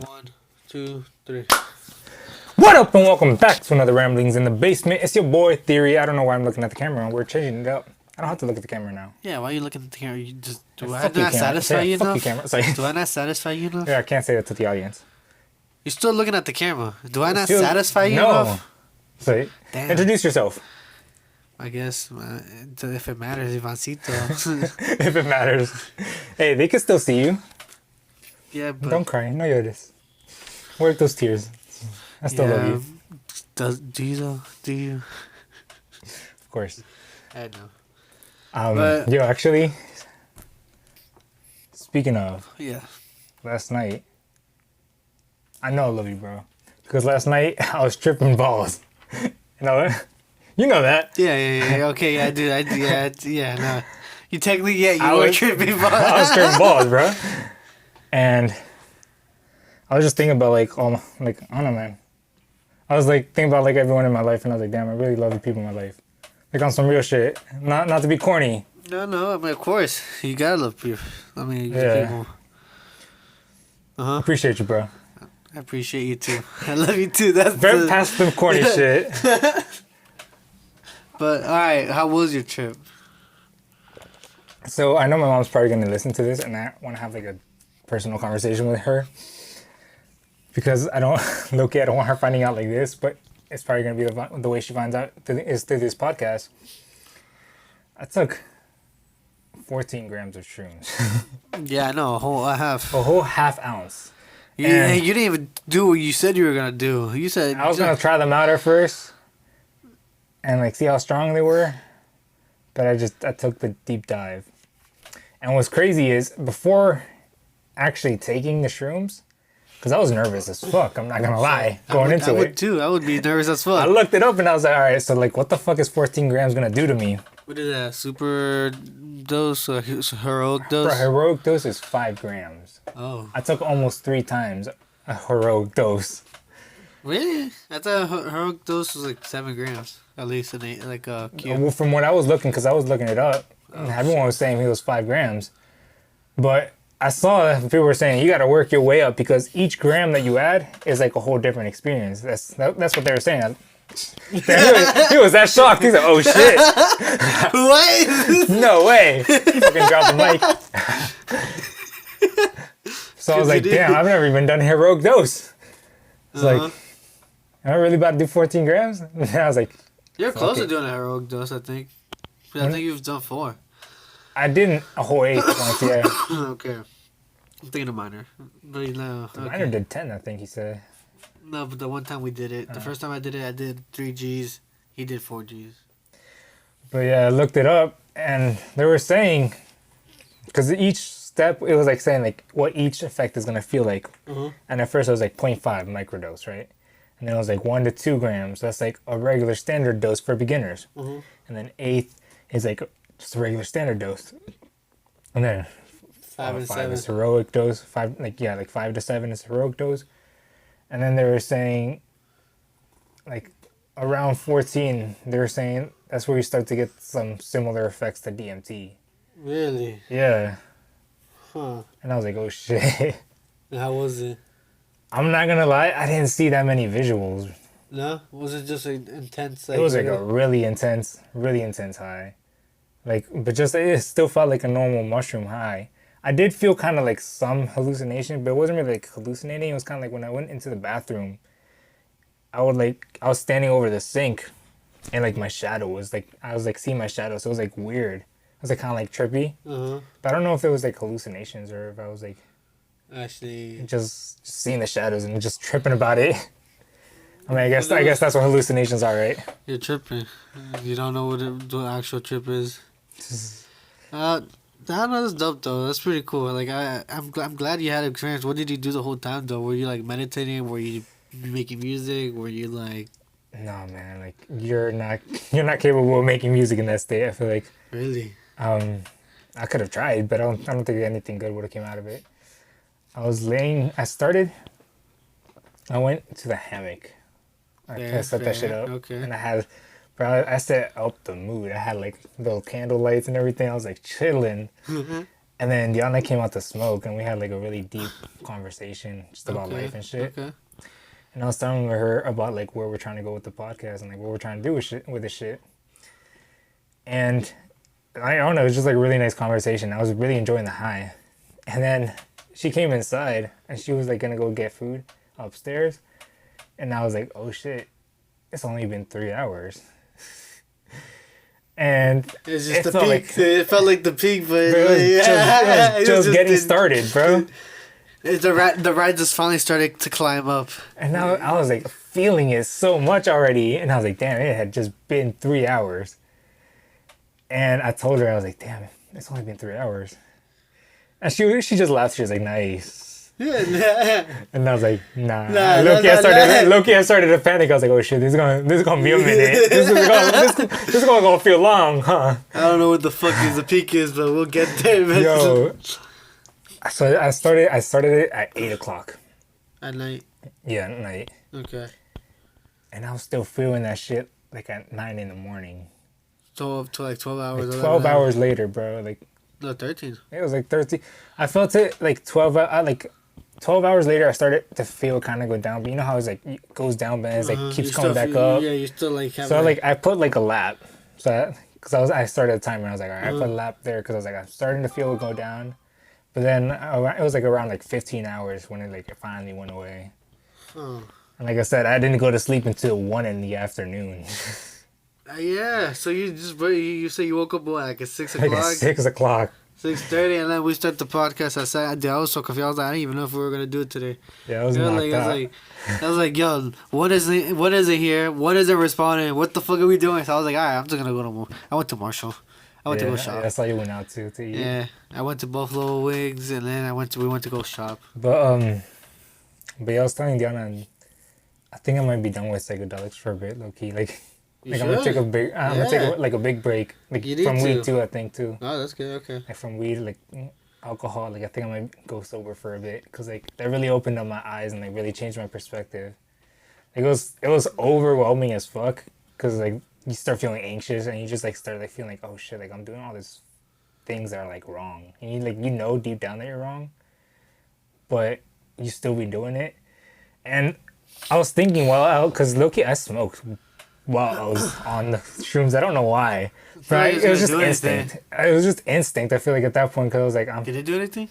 1, 2, 3. What up and welcome back to another Ramblings in the Basement. It's your boy Theory. I don't know why I'm looking at the camera. We're changing it up. I don't have to look at the camera now. Yeah, why are you looking at the camera? You just do I Fuck you, not camera. satisfy you Fuck enough? you, camera. Sorry. Do I not satisfy you enough? Yeah, I can't say that to the audience. You're still looking at the camera. Do I not Still- satisfy you no. enough? So, Damn. introduce yourself. I guess if it matters, Ivancito. If it matters. Hey, they can still see you. Yeah, but Don't cry. No llores. Work those tears. I still love you. Do you though? Do you? Of course. I know. But- Yo, actually, speaking of, Yeah. last night, I know I love you, bro. Because last night, I was tripping balls. You know what? You know that. Yeah. Okay, yeah, I do. Yeah. No. You technically, yeah, I you were was- tripping. I was tripping balls, bro. And I was just thinking about I don't know, man. I was thinking about everyone in my life, and I was like, damn, I really love the people in my life. On some real shit. Not to be corny. No. I mean, of course, you gotta love people. I mean, Yeah. people. Appreciate you, bro. I appreciate you too. I love you too. That's Very past the corny shit. But all right, how was your trip? So I know my mom's probably gonna listen to this, and I want to have a personal conversation with her because I don't want her finding out like this, but it's probably gonna be the way she finds out is through this podcast. I took 14 grams of shrooms, Yeah, I know. I have. a whole half ounce. You, And- you didn't even do what you said you were gonna do. You said I was gonna try them out at first and see how strong they were, but I took the deep dive. And what's crazy is before actually taking the shrooms, because I was nervous as fuck, I'm not gonna lie, going into I would it. too. I would be nervous as I fuck. looked it up and I was like, all right, so what the fuck is 14 grams gonna do to me? What is that? Super dose or heroic Bro, dose? heroic dose is 5 grams. Oh, I took almost 3 times a heroic dose. really? I thought heroic dose was 7 grams at least in a cube. Well, from what I was looking, because I was looking it up, everyone was saying it was 5 grams. But I saw people were saying you got to work your way up because each gram that you add is a whole different experience. That's what they were saying. He was that shocked. He's like, oh shit. What? No way. He fucking dropped the mic. So I was like, damn, I've never even done a heroic dose. It's am I really about to do 14 grams? And I was like, You're close to it. doing a heroic dose, I think. I think you've done 4. I didn't a whole 8 once, yeah. Okay. I'm thinking of minor. But no. Minor did 10, I think he said. No, but the one time we did it, the first time I did 3 Gs. He did 4 Gs. But yeah, I looked it up and they were saying, because each step, it was saying what each effect is going to feel like. And at first it was 0.5 microdose, right? And then it was 1 to 2 grams. That's a regular standard dose for beginners. And then 8th is just a regular standard dose. And then 5 and 5 7. is heroic dose. 5 5 to 7 is heroic dose. And then they were saying around 14, they were saying that's where you start to get some similar effects to DMT. Really? Yeah. Huh. And I was like, oh shit. How was it? I'm not gonna lie, I didn't see that many visuals. No? Was it just intense? It was a really intense high. But just it still felt like a normal mushroom high. I did feel kind of some hallucination, but it wasn't really hallucinating. It was kind of when I went into the bathroom, I was standing over the sink, and my shadow was I was seeing my shadow, so it was weird. It was kind of trippy. But I don't know if it was hallucinations or if I was Actually, just seeing the shadows and just tripping about it. I mean, I guess that's what hallucinations are, right? you're tripping. You don't know what the actual trip is. I don't know, that's dope though. That's pretty cool. I'm glad you had an experience. What did you do the whole time though? Were you meditating? Were you making music? Were you No, man. You're not capable of making music in that state. I feel like really? I could have tried, but I don't think anything good would have came out of it. I went to the hammock. I set that shit up. Okay. And I set up the mood. I had little candle lights and everything. I was chilling. And then Diana came out to smoke, and we had like a really deep conversation just about life and shit. Okay. And I was telling her about like where we're trying to go with the podcast and like what we're trying to do with this shit. And I don't know, it was just like a really nice conversation. I was really enjoying the high. And then she came inside and she was like gonna go get food upstairs. And I was like, oh shit, it's only been 3 hours. And it's just the felt peak. like, it felt like the peak, but it was just getting started, bro. The ride just finally started to climb up. And now I was like feeling it so much already. And I was like, damn, it had just been 3 hours. And I told her, I was like, damn, it's only been 3 hours. And she just laughed. She was like, nice. And I was like, nah. Low-key, I started to panic. I was like, oh shit, this is gonna be a minute. This is gonna feel long, huh? I don't know what the fuck the peak is, but we'll get there, man. Yo, so I started it at 8:00 at night. Yeah, at night. Okay. And I was still feeling that shit like at 9 a.m. So up to like 12 hours. Like 12 hours later, bro. Like no, 13. It was like 13. I felt it like 12 hours later, I started to feel kind of go down, but you know how it's like it goes down, but it's like keeps coming back up. Yeah, you still like. So like I put like a lap, so because I started a timer, I was like, all right, I put a lap there because I was like I'm starting to feel it go down, but then it was like around like 15 hours when it finally went away. And like I said, I didn't go to sleep until 1 in the afternoon. Yeah, so you say you woke up like at 6 o'clock. Like at 6 o'clock. 6:30, and then we start the podcast. I was so confused. I was like, I didn't even know if we were gonna do it today. Yeah, I was knocked out. I was like, yo, what is it here? What is it responding? What the fuck are we doing? So I was like, all right, I'm just gonna go to. I went to Marshall. I went to go shop. Yeah, that's why you went out to eat. Yeah, I went to Buffalo Wings, and then we went to go shop. But yeah, I was telling Diana, I think I might be done with psychedelics for a bit, low key. I'm gonna take a big. I'm gonna take a big break, like from weed too. I think too. Oh, that's good. Okay. Like from weed, like alcohol. Like I think I might go sober for a bit, cause like that really opened up my eyes and like really changed my perspective. Like it was overwhelming as fuck, cause like you start feeling anxious and you just like start like feeling like, oh shit, like I'm doing all these things that are like wrong, and you know deep down that you're wrong, but you still be doing it. And I was thinking, cause low-key I smoked while I was on the shrooms. I don't know why. But it was just instinct. It was just instinct, I feel like, at that point, because I was like... Did it do anything?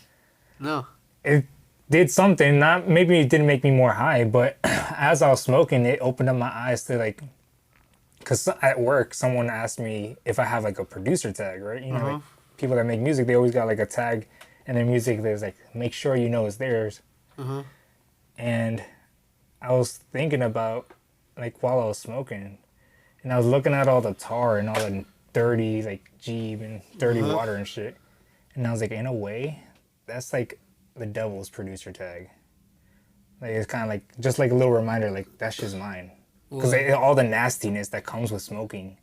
No. It did something. Maybe it didn't make me more high, but as I was smoking, it opened up my eyes to, like... Because at work, someone asked me if I have, like, a producer tag, right? You know, like, people that make music, they always got, like, a tag in their music that's, like, make sure you know it's theirs. And I was thinking about, like, while I was smoking... And I was looking at all the tar and all the dirty, like, Jeep and dirty water and shit. And I was like, in a way, that's, like, the devil's producer tag. Like, it's kind of like, just like a little reminder, like, that's just mine. Because all the nastiness that comes with smoking.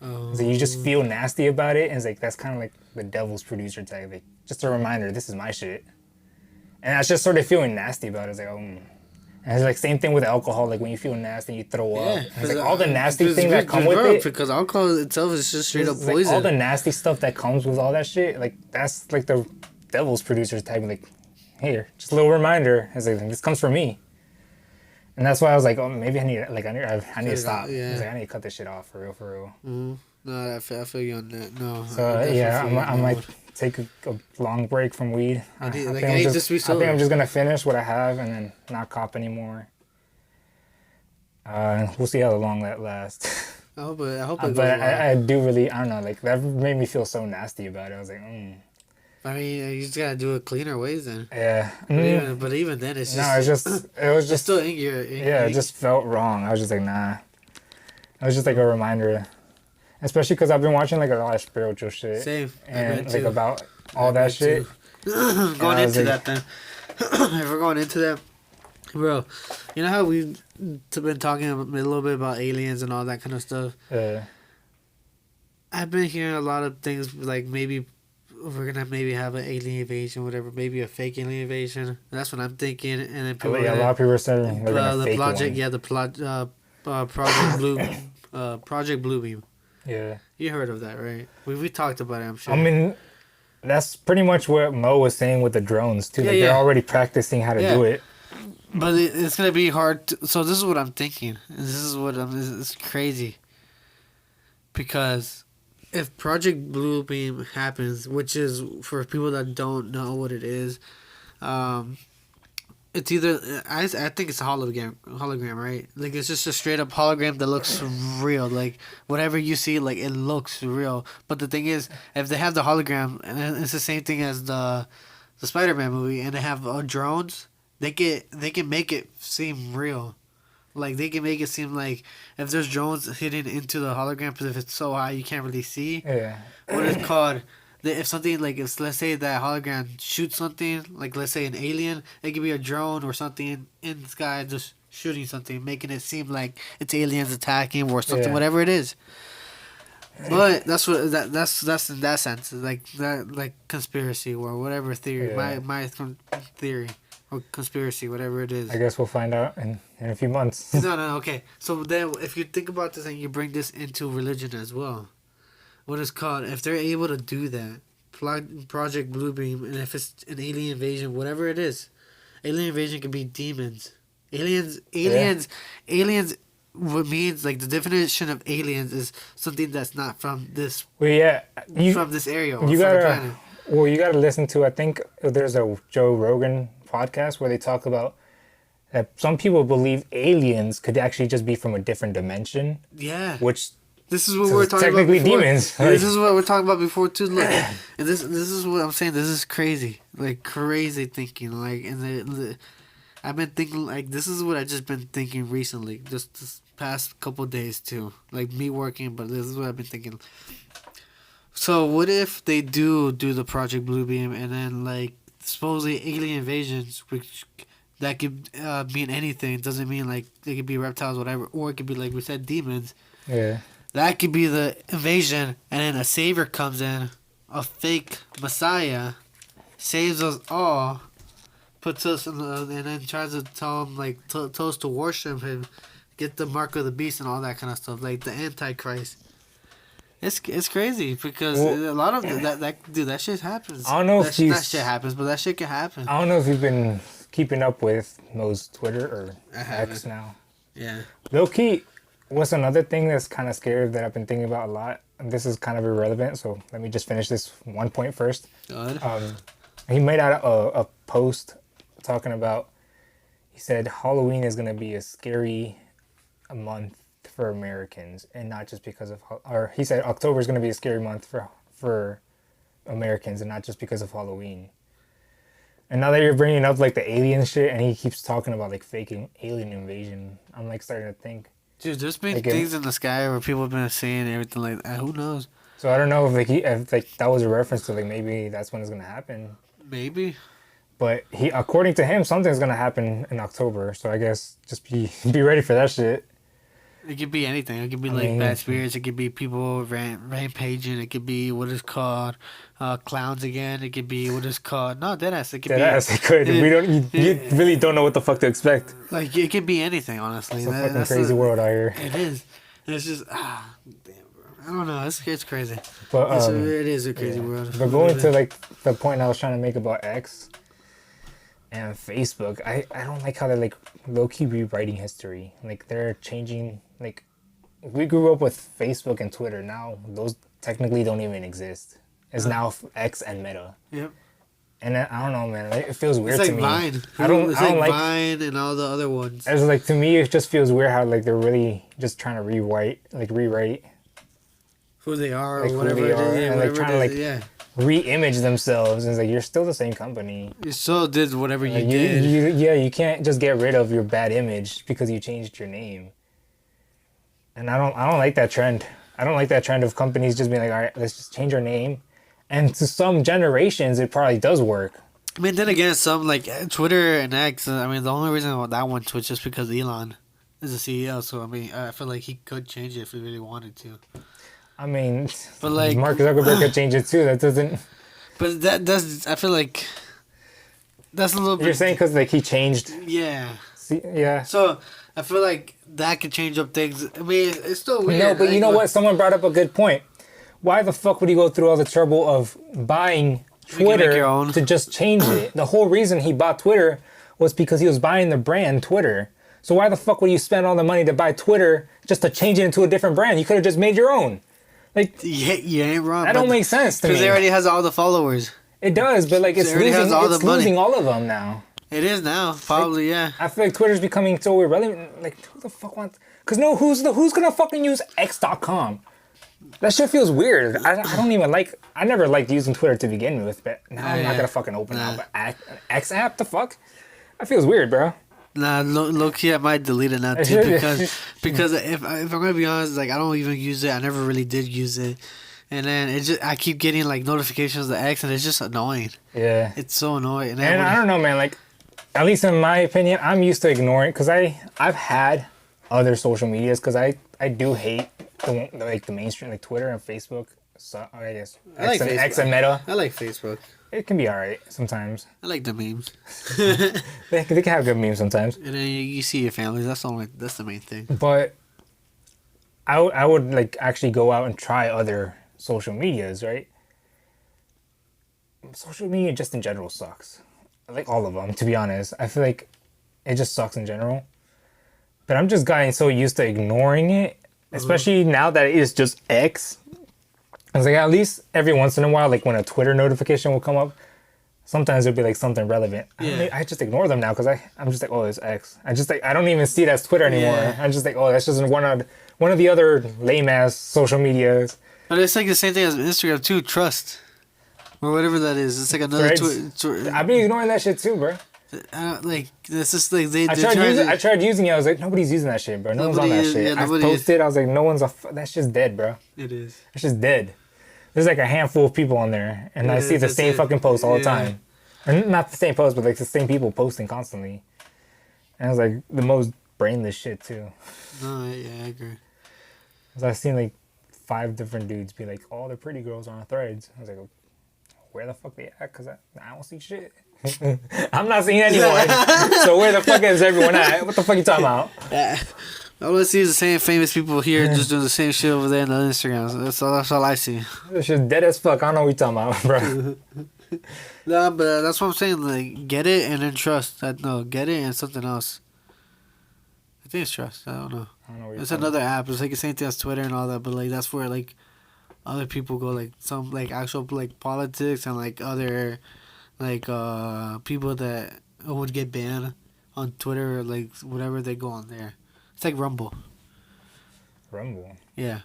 So you just feel nasty about it. And it's like, that's kind of like the devil's producer tag. Like, just a reminder, this is my shit. And I was just sort of feeling nasty about it. It's like, And it's like same thing with alcohol, like when you feel nasty and you throw up. It's like all the nasty things that come with it. Because alcohol itself is just straight up poison. Like all the nasty stuff that comes with all that shit, like that's like the devil's producer's type. Like, here, just a little reminder. It's like this comes from me. And that's why I was like, oh, maybe I need to stop. Yeah. I was like, I need to cut this shit off for real. No, I feel you on that. No. So yeah, I might take a long break from weed. I think I'm just gonna finish what I have and then not cop anymore. We'll see how long that lasts. I hope it goes well. But I do really, I don't know, like that made me feel so nasty about it. I was like, I mean, you just gotta do it cleaner ways then. Yeah. But even then, it's just... it was just... still it just felt wrong. I was just like, nah. It was just like a reminder. Especially because I've been watching like a lot of spiritual shit. Same. And like about all that shit. Going into that then. If we're going into that, bro, you know how we've been talking a little bit about aliens and all that kind of stuff? Yeah. I've been hearing a lot of things like maybe we're gonna have an alien invasion, whatever, maybe a fake alien invasion. That's what I'm thinking. And then people, a lot of people are saying they're gonna fake project, one. yeah, the Project Bluebeam. Yeah. You heard of that, right? We talked about it, I'm sure. I mean, That's pretty much what Mo was saying with the drones too. Yeah, Like yeah. they're already practicing how to Yeah. do it. But it's gonna be hard. So this is what I'm thinking. This is what it's crazy. Because if Project Bluebeam happens, which is for people that don't know what it is, um, it's either I think it's a hologram, right? Like it's just a straight up hologram that looks real. Like whatever you see, like it looks real. But the thing is, if they have the hologram, and it's the same thing as the Spider-Man movie, and they have drones, they can make it seem real. Like they can make it seem like if there's drones hidden into the hologram, because if it's so high you can't really see. Yeah. What is called if something like if let's say that hologram shoots something like let's say an alien, it could be a drone or something in the sky just shooting something, making it seem like it's aliens attacking or something, Yeah. whatever it is. But that's what that's in that sense, like that like conspiracy or whatever theory, Yeah. my theory or conspiracy, whatever it is. I guess we'll find out in a few months. No, okay. So then, if you think about this and you bring this into religion as well, what is called if they're able to do that, Project Bluebeam, and if it's an alien invasion, whatever it is, alien invasion could be demons, aliens. What means like the definition of aliens is something that's not from this Well, yeah, from this area or you from the gotta planet. well, you gotta listen to. I think there's a Joe Rogan podcast where they talk about that some people believe aliens could actually just be from a different dimension, Yeah. which This is what So we were it's talking about technically before. demons, Yeah, like- this is what we're talking about before too. Look, and this is what I'm saying. This is crazy, like crazy thinking. Like, and I've been thinking like this is what I just been thinking recently, just this past couple days too. Like me working, but this is what I've been thinking. So what if they do the Project Bluebeam and then like supposedly alien invasions, which that could mean anything. It doesn't mean like it could be reptiles, whatever, or it could be like we said, demons. yeah, That could be the invasion, and then a savior comes in, a fake messiah, saves us all, puts us in the, and then tries to tell them like tell us to worship him, get the mark of the beast and all that kind of stuff, like the Antichrist. It's crazy because Well, a lot of that shit happens. I don't know if that shit happens, but that shit can happen. I don't know if you've been keeping up with Mo's Twitter or I haven't. X now. Yeah. Low key, what's another thing that's kind of scary that I've been thinking about a lot? And this is kind of irrelevant, so let me just finish this one point first. Good. He made out a post talking about, he said Halloween is going to be a scary month for Americans, and not just because of, or he said October is going to be a scary month for Americans, and not just because of Halloween. And now that you're bringing up like the alien shit, and he keeps talking about like faking alien invasion, I'm like starting to think. Dude, there's been Again. things in the sky where people have been saying everything like that. Who knows? So I don't know if like that was a reference to like maybe that's when it's gonna happen. Maybe. But according to him, something's gonna happen in October. So I guess just be ready for that shit. It could be anything. It could be I like mean- bad spirits. It could be people rampaging. It could be what is called clowns again. It could be what is called deadass. It could be Deadass, it could. We don't. You really don't know what the fuck to expect. like it could be anything. Honestly, It's a fucking that's crazy the- world out here. It is. It's just damn, bro. I don't know. It's crazy. But It is a crazy world. But going to like the point I was trying to make about X and Facebook, I don't like how they're like low key rewriting history. Like they're changing. Like we grew up with Facebook and Twitter. Now those technically don't even exist. It's now X and Meta. Yep. And I don't know, man. It feels weird It's to like me. Vine. I don't like. Vine and all the other ones. It's like to me, it just feels weird how like they're really just trying to rewrite Who they are like, or who whatever they it are, is. Yeah, and, like, whatever trying to, it is. like, Yeah. re-image themselves. And it's like you're still the same company. You still did whatever you Like, did. you can't just get rid of your bad image because you changed your name. And I don't like that trend. I don't like that trend of companies just being like, all right, let's just change our name. And to some generations, it probably does work. I mean, then again, some like Twitter and X. I mean, the only reason why that one switched is because Elon is the CEO. So I mean, I feel like he could change it if he really wanted to. I mean, But like, Mark Zuckerberg could change it too. That doesn't. but that's I feel like that's a little bit. You're saying because like he changed. Yeah. See, yeah. So I feel like that could change up things. I mean, it's still weird. No, but you like, know what? Someone brought up a good point. Why the fuck would he go through all the trouble of buying Twitter to just change it. The whole reason he bought Twitter was because he was buying the brand Twitter. So why the fuck would you spend all the money to buy Twitter just to change it into a different brand? You could have just made your own. Like, yeah, you ain't wrong. That don't make sense to me. Because it already has all the followers. It does, but like it's losing all of them now. It is now, probably, yeah. I feel like Twitter's becoming so irrelevant. Like, who the fuck wants? Because no, who's gonna fucking use X.com? That shit feels weird. I don't even like. I never liked using Twitter to begin with, but now I'm not gonna fucking open it. But an X app, the fuck? That feels weird, bro. Nah, low key, I might delete it now too because if I'm gonna be honest, like I don't even use it. I never really did use it, and then I keep getting like notifications of the X, and it's just annoying. Yeah, it's so annoying. And I don't know, man. Like, at least in my opinion, I'm used to ignoring because I've had other social medias because I do hate the mainstream like Twitter and Facebook. So I guess X and Meta. I like Facebook. It can be alright sometimes. I like the memes. they can have good memes sometimes. And then you see your families. That's the main thing. But I would like actually go out and try other social medias, right? Social media just in general sucks. Like all of them, to be honest. I feel like it just sucks in general. But I'm just getting so used to ignoring it, especially now that it is just X. I was like, at least every once in a while, like when a Twitter notification will come up, sometimes it'll be like something relevant. Yeah. I just ignore them now because I'm just like, oh, it's X. I don't even see it as Twitter anymore. Yeah. I'm just like, oh, that's just one of the other lame ass social medias. But it's like the same thing as Instagram too. Trust or whatever that is. It's like another. I've been ignoring that shit too, bro. Like it's just like I tried using it. I was like, nobody's using that shit, bro. No one's on that shit. I posted. I was like, no one's that's just dead, bro. It is. It's just dead. There's like a handful of people on there, and I see the same fucking posts all the time. Or not the same post, but like the same people posting constantly. And it was like the most brainless shit too. No, yeah, I agree. Cause I've seen like 5 different dudes be like, all the pretty girls are on Threads. I was like, where the fuck they at? Cause I don't see shit. I'm not seeing anyone. So where the fuck is everyone at? What the fuck you talking about? All I see is the same famous people here just doing the same shit over there on the Instagram. That's all I see. This shit's dead as fuck. I don't know what you're talking about, bro. Nah, but that's what I'm saying. Like, get it and then trust. No, get it and something else. I think it's trust. I don't know. It's another app. It's like the same thing as Twitter and all that. But like that's where like other people go. Like some like actual like politics and like other like people that would get banned on Twitter or like whatever, they go on there. It's like Rumble. Rumble? Yeah.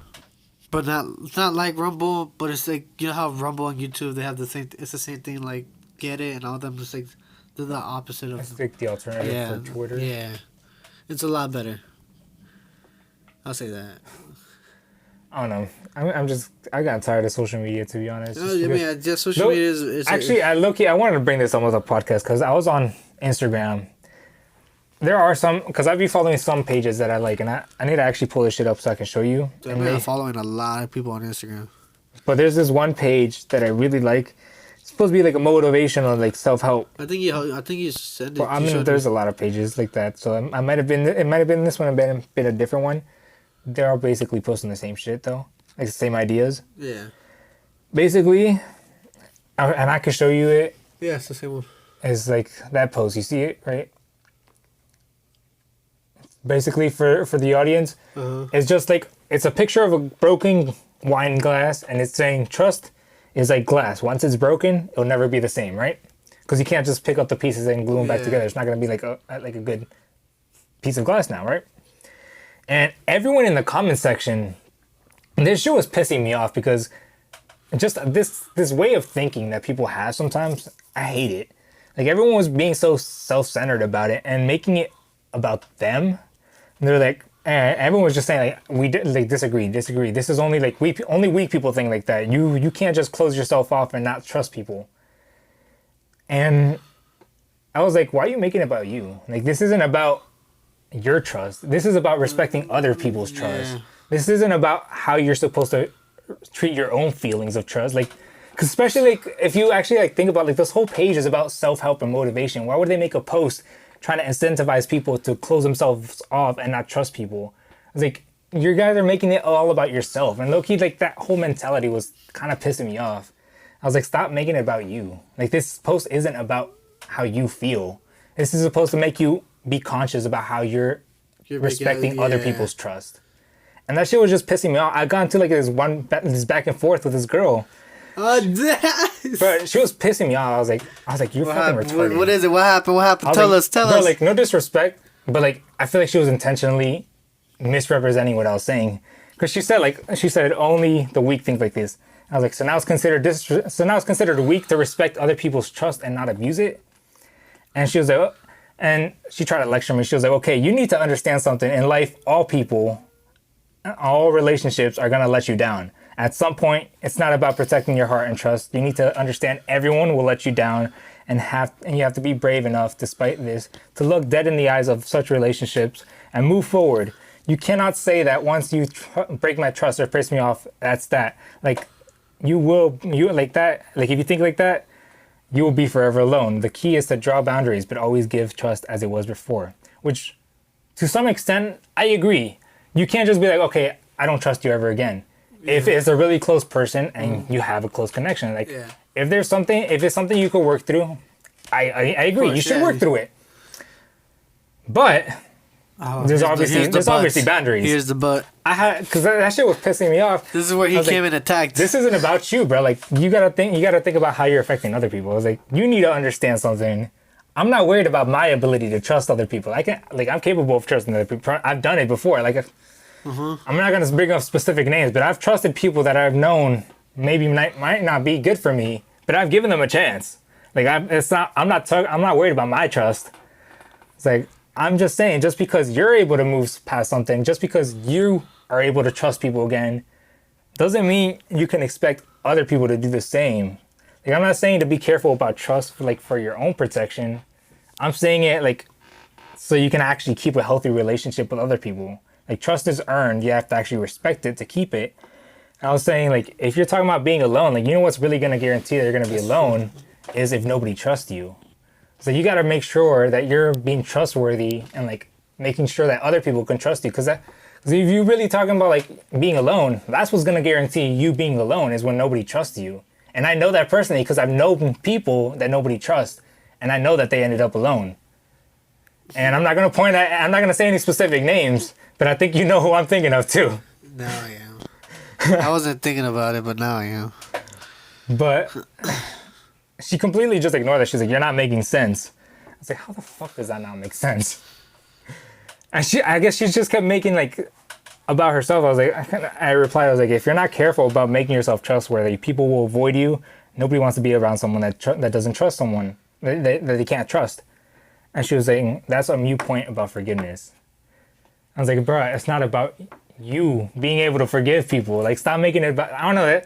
But it's not like Rumble, but it's like, you know how Rumble and YouTube, they have the same, it's the same thing, like, get it, and all them just like, they're the opposite of. It's like the alternative for Twitter. Yeah. It's a lot better. I'll say that. I don't know. I got tired of social media, to be honest. No, I mean, just social media is actually, I wanted to bring this up with a podcast because I was on Instagram. There are some, because I've been following some pages that I like, and I need to actually pull this shit up so I can show you. Dude, I'm following a lot of people on Instagram. But there's this one page that I really like. It's supposed to be like a motivational, like self-help. I think you said it. Well, I mean, there's a lot of pages like that, so it might have been this one, been a different one. They're all basically posting the same shit though, like the same ideas. Yeah. Basically, and I can show you it. Yeah, it's the same one. It's like that post. You see it, right? Basically, for the audience, it's just like, it's a picture of a broken wine glass, and it's saying trust is like glass. Once it's broken, it'll never be the same, right? Because you can't just pick up the pieces and glue them back together. It's not gonna be like a good piece of glass now, right? And everyone in the comment section, this shit was pissing me off because just this way of thinking that people have sometimes, I hate it. Like, everyone was being so self-centered about it and making it about them. And they're like, everyone was just saying like, disagree. This is only like only weak people think like that. You can't just close yourself off and not trust people. And I was like, why are you making it about you? Like, this isn't about your trust. This is about respecting other people's trust. Yeah. This isn't about how you're supposed to treat your own feelings of trust. Like, cause especially like if you actually like think about like this whole page is about self-help and motivation. Why would they make a post trying to incentivize people to close themselves off and not trust people? It's like, you guys are making it all about yourself. And low-key, like, that whole mentality was kind of pissing me off. I was like, stop making it about you. Like, this post isn't about how you feel. This is supposed to make you be conscious about how you're respecting other people's trust. And that shit was just pissing me off. I got into like this back and forth with this girl. But she was pissing me off. I was like, you're fucking retarded. What is it? What happened? Tell us. Bro, like, no disrespect, but like, I feel like she was intentionally misrepresenting what I was saying. Because she said only the weak think like this. I was like, so now it's considered weak to respect other people's trust and not abuse it. And she was like, oh. And she tried to lecture me. She was like, okay, you need to understand something. In life, all people, all relationships are gonna let you down. At some point, it's not about protecting your heart and trust. You need to understand everyone will let you down, and you have to be brave enough, despite this, to look dead in the eyes of such relationships and move forward. You cannot say that once you break my trust or piss me off, that's that. Like, if you think like that, you will be forever alone. The key is to draw boundaries, but always give trust as it was before. Which, to some extent, I agree. You can't just be like, okay, I don't trust you ever again. Yeah. If it's a really close person and you have a close connection, like if it's something you could work through, I agree. You should work through it. But there's obviously boundaries. Here's the but. Because that shit was pissing me off. This is where he came and attacked. This isn't about you, bro. Like, you gotta think about how you're affecting other people. I was like, you need to understand something. I'm not worried about my ability to trust other people. I'm capable of trusting other people. I've done it before. Like, I'm not gonna bring up specific names, but I've trusted people that I've known maybe might not be good for me, but I've given them a chance. Like, I'm not worried about my trust. It's like, I'm just saying, just because you're able to move past something, just because you are able to trust people again, doesn't mean you can expect other people to do the same. Like, I'm not saying to be careful about trust for your own protection. I'm saying it like so you can actually keep a healthy relationship with other people. Like, trust is earned. You have to actually respect it to keep it. And I was saying, like, if you're talking about being alone, like, you know what's really going to guarantee that you're going to be alone is if nobody trusts you. So you got to make sure that you're being trustworthy and, like, making sure that other people can trust you. Because if you're really talking about, like, being alone, that's what's going to guarantee you being alone is when nobody trusts you. And I know that personally because I've known people that nobody trusts. And I know that they ended up alone. And I'm not going to say any specific names, but I think you know who I'm thinking of too. Now I am. I wasn't thinking about it, but now I am. But she completely just ignored that. She's like, you're not making sense. I was like, how the fuck does that not make sense? And I guess she just kept making like about herself. I replied, I was like, if you're not careful about making yourself trustworthy, people will avoid you. Nobody wants to be around someone that doesn't trust someone, that they can't trust. And she was saying, that's a mute point about forgiveness. I was like, bro, it's not about you being able to forgive people. Like, stop making it about, I don't know,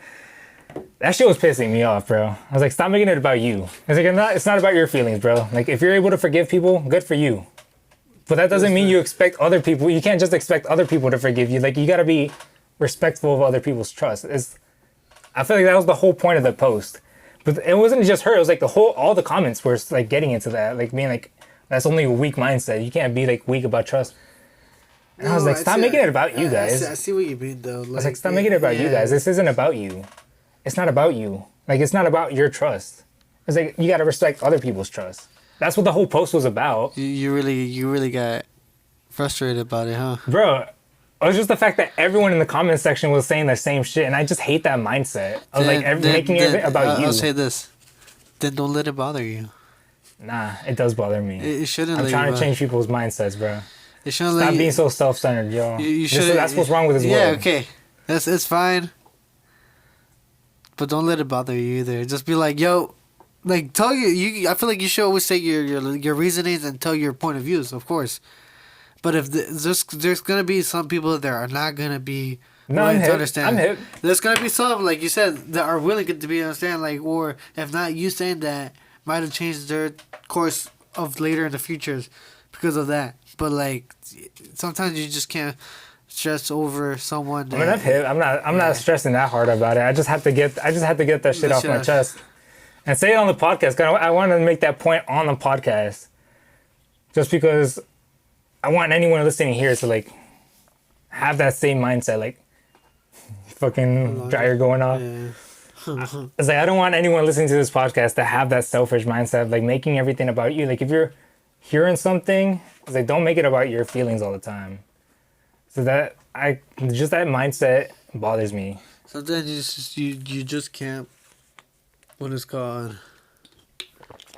that shit was pissing me off, bro. I was like, stop making it about you. It's like, it's not about your feelings, bro. Like, if you're able to forgive people, good for you. But that doesn't mean you expect other people, you can't just expect other people to forgive you. Like, you gotta be respectful of other people's trust. I feel like that was the whole point of the post. But it wasn't just her, it was like all the comments were like getting into that, like being like, that's only a weak mindset. You can't be like weak about trust. And I was like, stop making it about you guys. I see what you mean though. I was like, stop making it about you guys. This isn't about you. It's not about you. Like, it's not about your trust. It's like, you gotta respect other people's trust. That's what the whole post was about. You really got frustrated about it, huh? Bro, it was just the fact that everyone in the comment section was saying the same shit, and I just hate that mindset. I was making it about you. I'll say this. Then don't let it bother you. Nah, it does bother me. It shouldn't. I'm trying to change people's mindsets, bro. It shouldn't. Stop being so self-centered, yo. That's what's wrong with this world. Yeah, okay. It's fine. But don't let it bother you either. Just be like, yo, like tell you. I feel like you should always say your reasonings and tell your point of views, of course. But if there's gonna be some people that are not gonna be willing to understand. I'm hip. There's gonna be some, like you said, that are willing to be understand. Like, or if not, you saying that might have changed their course of later in the futures because of that. But like, sometimes you just can't stress over someone. I mean, I'm hip. I'm not stressing that hard about it. I just have to get that shit off my chest and say it on the podcast. I want to make that point on the podcast, just because I want anyone listening here to like have that same mindset. Like, fucking dryer going off. It's like I don't want anyone listening to this podcast to have that selfish mindset of like making everything about you. Like if you're hearing something, it's like don't make it about your feelings all the time. So that just that mindset bothers me. Sometimes you just can't. What is called?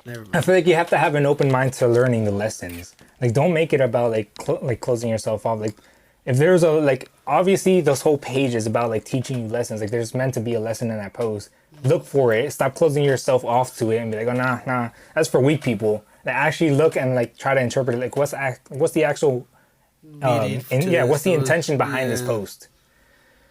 Never mind. I feel like you have to have an open mind to learning the lessons. Like don't make it about like closing yourself off. Like if there's a like obviously this whole page is about like teaching you lessons. Like there's meant to be a lesson in that post. Look for it. Stop closing yourself off to it and be like, oh nah, that's for weak people. That actually look and like try to interpret it. Like what's the actual what's the intention behind this post?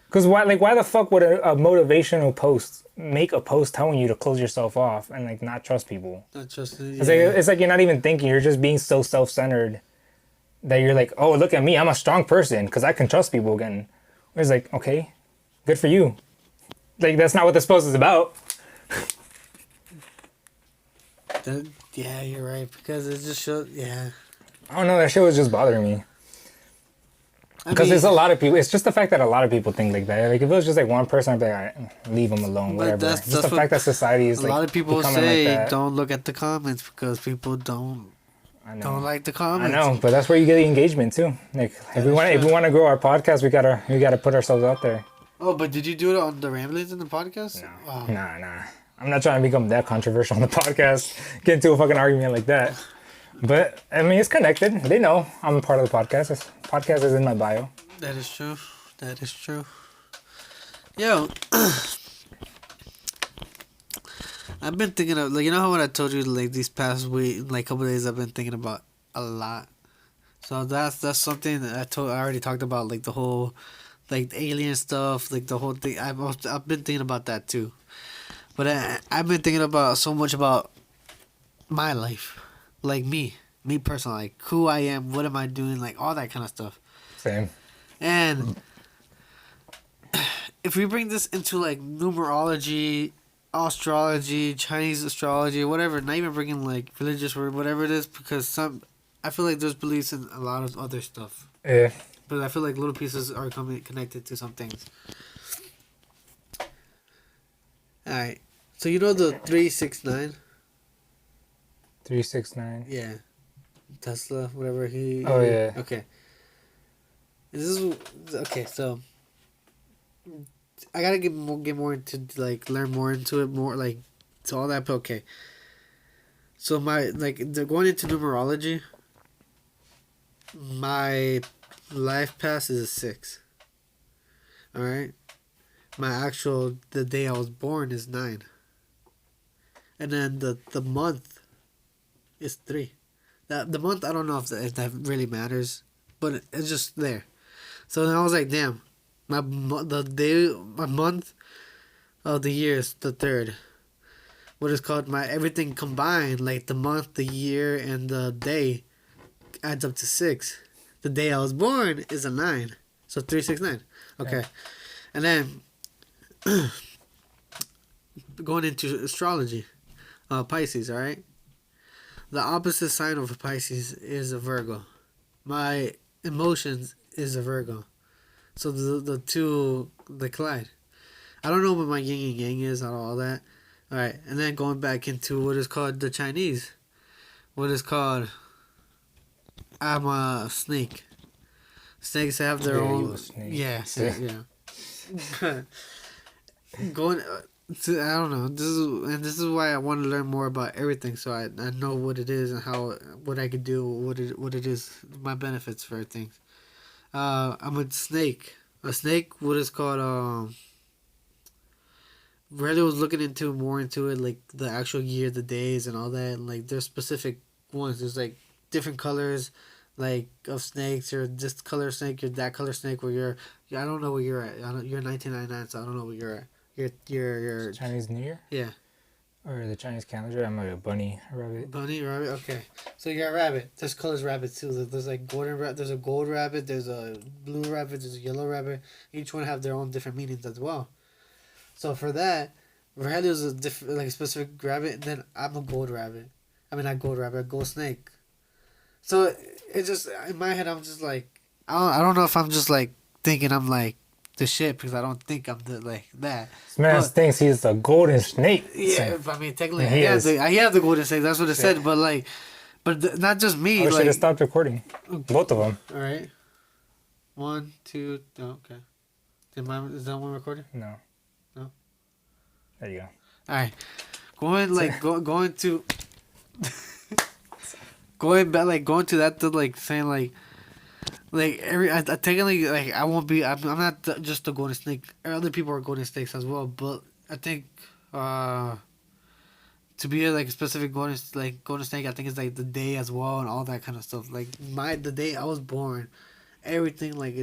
Because why the fuck would a motivational post make a post telling you to close yourself off and like not trust people? Not trusting. Yeah. It's like you're not even thinking. You're just being so self-centered that you're like, oh, look at me, I'm a strong person because I can trust people again. It's like, okay, good for you. Like that's not what this post is about. Yeah, you're right because it just shows. Yeah. I don't know. That shit was just bothering me. Because there's a lot of people. It's just the fact that a lot of people think like that. Like if it was just like one person, I'd be like, all right, leave them alone, whatever. That's just the fact that society is like. A lot of people say like don't look at the comments because people don't like the comments. I know, but that's where you get the engagement too. Like if we want to grow our podcast, we gotta put ourselves out there. Oh, but did you do it on the ramblings in the podcast? No, oh. Nah. I'm not trying to become that controversial on the podcast. Get into a fucking argument like that. But I mean, it's connected. They know I'm a part of the podcast. Podcast is in my bio. That is true. Yo, I've been thinking of like how when I told you like these past week, like couple of days, I've been thinking about a lot. So that's something that I already talked about, like the whole like the alien stuff, like the whole thing. I've been thinking about that too, but I've been thinking about so much about my life. Like me personally, like who I am, what am I doing, like all that kind of stuff. Same. And if we bring this into like numerology, astrology, Chinese astrology, whatever, not even bringing like religious word, whatever it is, because I feel like there's beliefs in a lot of other stuff. Yeah. But I feel like little pieces are connected to some things. Alright. So you know the 369? 369. Yeah. Tesla, whatever he... Oh, yeah. Okay. Okay, so... I gotta get more into, like, learn more into it, more, like, to all that, but okay. So they're going into numerology. My life path is a 6. Alright? The day I was born is 9. And then the month is 3. The month, I don't know if that really matters, but it's just there. So then I was like, damn, my month of the year is the 3rd. What is called my everything combined, like the month, the year, and the day, adds up to 6. The day I was born is a 9, so 369. Okay, yeah. And then going into astrology, Pisces. All right. The opposite sign of a Pisces is a Virgo. My emotions is a Virgo. So the two, they collide. I don't know what my yin and yang is and all that. Alright, and then going back into what is called the Chinese. What is called, I'm a snake. Snakes have their own... Yeah. Going... I don't know. This is why I want to learn more about everything, so I know what it is and what I could do, what it is, my benefits for things. I'm a snake. A snake, what is called really was looking more into it, like the actual year, the days, and all that. And like there's specific ones. There's like different colors, like of snakes. You're this color snake. You're that color snake. Where I don't know where you're at. You're 1999, so I don't know where you're at. You're Chinese New Year? Yeah. Or the Chinese calendar? I'm like a bunny, a rabbit. Bunny, rabbit? Okay. So you're a rabbit. There's colors rabbit too. There's like golden rabbit. There's a gold rabbit. There's a blue rabbit. There's a yellow rabbit. Each one have their own different meanings as well. So for that, Virhelio is a different, like specific rabbit. And then I'm a gold rabbit. I mean, not gold rabbit, a gold snake. So it just, in my head, I'm just like, I don't know if I'm just like thinking I'm like the shit because I don't think I'm the like that. This man But- thinks he's the golden snake. Yeah, I mean technically He is. I have the golden snake. That's what it said. But like, not just me. I should like, have stopped recording. Both of them. all right. 1, 2. Oh, okay. Is that one recording? No. No? There you go. All right. Going to going back going to that to like saying like I technically like I won't be I'm not just the golden snake. Other people are golden snakes as well, but I think to be like a specific golden snake, I think it's like the day as well and all that kind of stuff. Like the day I was born, everything like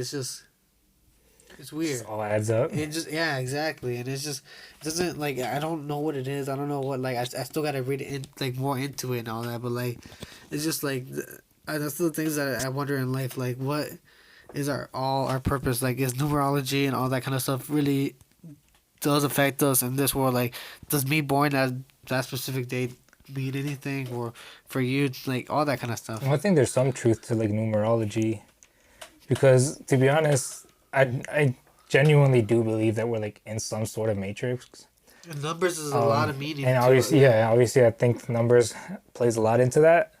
it's weird. Just all adds up. It just exactly, and it doesn't like I don't know what it is. I don't know what I still gotta read it like more into it and all that. But like, it's just like that's the things that I wonder in life. Like, what is our purpose? Like, is numerology and all that kind of stuff really does affect us in this world? Like, does me born at that specific date mean anything, or for you like all that kind of stuff? Well, I think there's some truth to like numerology, because to be honest, I genuinely do believe that we're like in some sort of matrix. And numbers is a lot of meaning. And obviously, obviously, I think numbers plays a lot into that,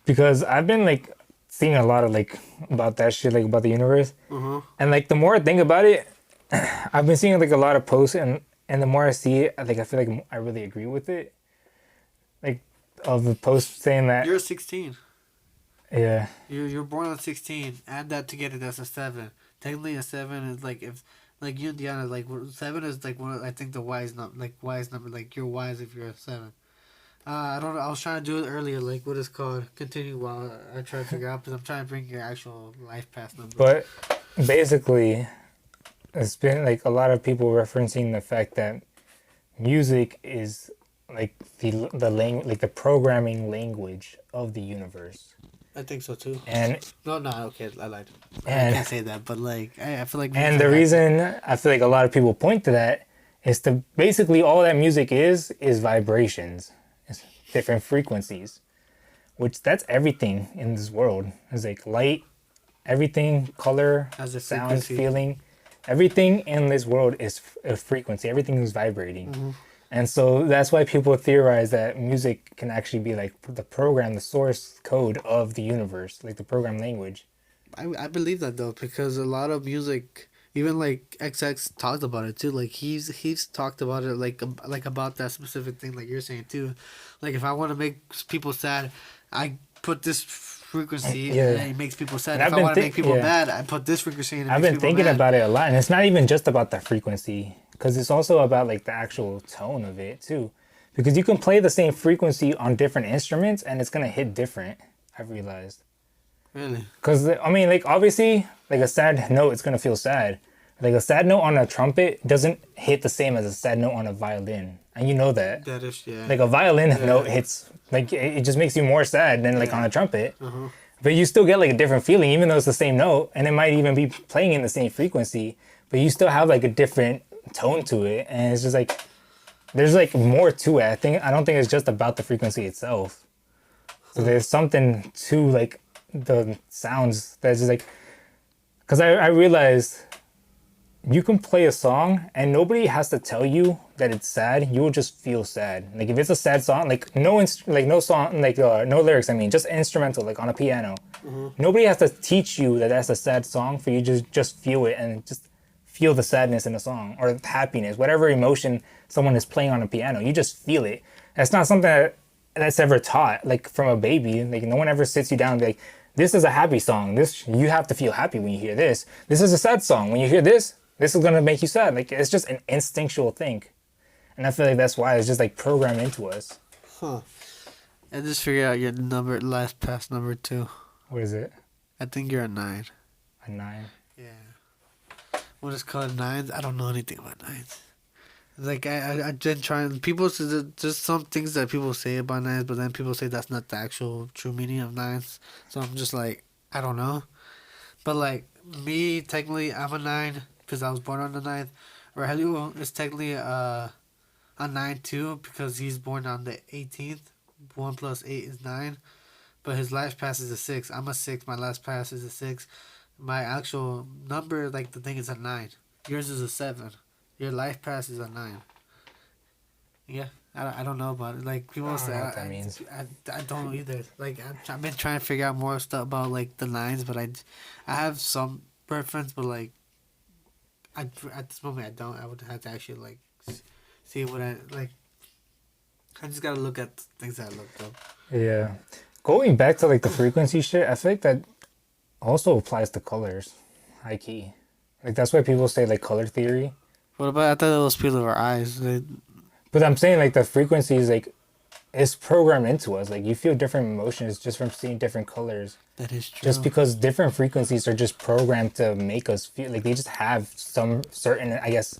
because I've been like seeing a lot of like about that shit, like about the universe, and like the more I think about it, I've been seeing like a lot of posts, and the more I see it, I feel like I really agree with it. Like of the post saying that you're 16. Yeah. You're born on 16. Add that together, that's a 7. Technically, a 7 is like if like you and Deanna, like 7 is like one. I think the wise number, like you're wise if you're a 7. I don't know. I was trying to do it earlier, like what is called. Continue while I try to figure out, because I'm trying to bring your actual life path number. But basically, it's been like a lot of people referencing the fact that music is like the language, like the programming language of the universe. I think so too. And no, okay, I lied. And, I can't say that, but like I feel like. And the reason I feel like a lot of people point to that is to basically all that music is vibrations, it's different frequencies, which that's everything in this world. It's like light, everything, color, sound, feeling, everything in this world is a frequency. Everything is vibrating. And so that's why people theorize that music can actually be like the program, the source code of the universe, like the program language. I believe that though, because a lot of music, even like XX talked about it too. Like he's talked about it like about that specific thing, like you're saying too. Like if I want to make people sad, I put this frequency and it makes people sad. If I want to make people mad, I put this frequency and it I've makes been people thinking mad. about it a lot, and it's not even just about the frequency, because it's also about like the actual tone of it too. Because you can play the same frequency on different instruments and it's gonna hit different, I've realized. Really? Because I mean, like obviously, like a sad note, it's gonna feel sad. Like a sad note on a trumpet doesn't hit the same as a sad note on a violin, and you know that. That is, yeah. Like a violin note hits, like it just makes you more sad than like on a trumpet. But you still get like a different feeling, even though it's the same note, and it might even be playing in the same frequency, but you still have like a different tone to it, and it's just like there's like more to it. I don't think it's just about the frequency itself. So there's something to like the sounds that's just like, because I realized you can play a song and nobody has to tell you that it's sad. You will just feel sad. Like if it's a sad song, like no lyrics. I mean, just instrumental, like on a piano. Nobody has to teach you that that's a sad song for you to just feel it and just feel the sadness in the song or the happiness, whatever emotion someone is playing on a piano. You just feel it. That's not something that's ever taught, like from a baby. Like no one ever sits you down and be like, this is a happy song. You have to feel happy when you hear this. This is a sad song. When you hear this is gonna make you sad. Like it's just an instinctual thing. And I feel like that's why it's just like programmed into us. Huh. I just figured out your last pass number 2. What is it? I think you're a 9. A 9? Yeah. What is called 9s? I don't know anything about 9s. Like I've been trying. People say there's some things that people say about 9s, but then people say that's not the actual true meaning of 9s. So I'm just like, I don't know. But like me, technically, I'm a 9 because I was born on the 9th. Rogelio is technically a 9 too because he's born on the 18th. 1 + 8 is 9, but his last pass is a 6. I'm a 6. My last pass is a 6. My actual number, like the thing is a 9. Yours is a 7. Your life path is a 9. Yeah, I don't know about it. Like I people don't say, know what that means. I don't know either. Like I've been trying to figure out more stuff about like the 9s, but I have some preference, but like at this moment I don't. I would have to actually like see what I like. I just gotta look at things that I looked up. Yeah. Going back to like the frequency shit, I feel like that also applies to colors, high key. Like that's why people say like color theory. What about I thought it was people of our eyes. But I'm saying like the frequency is like it's programmed into us. Like you feel different emotions just from seeing different colors. That is true. Just because different frequencies are just programmed to make us feel like they just have some certain, I guess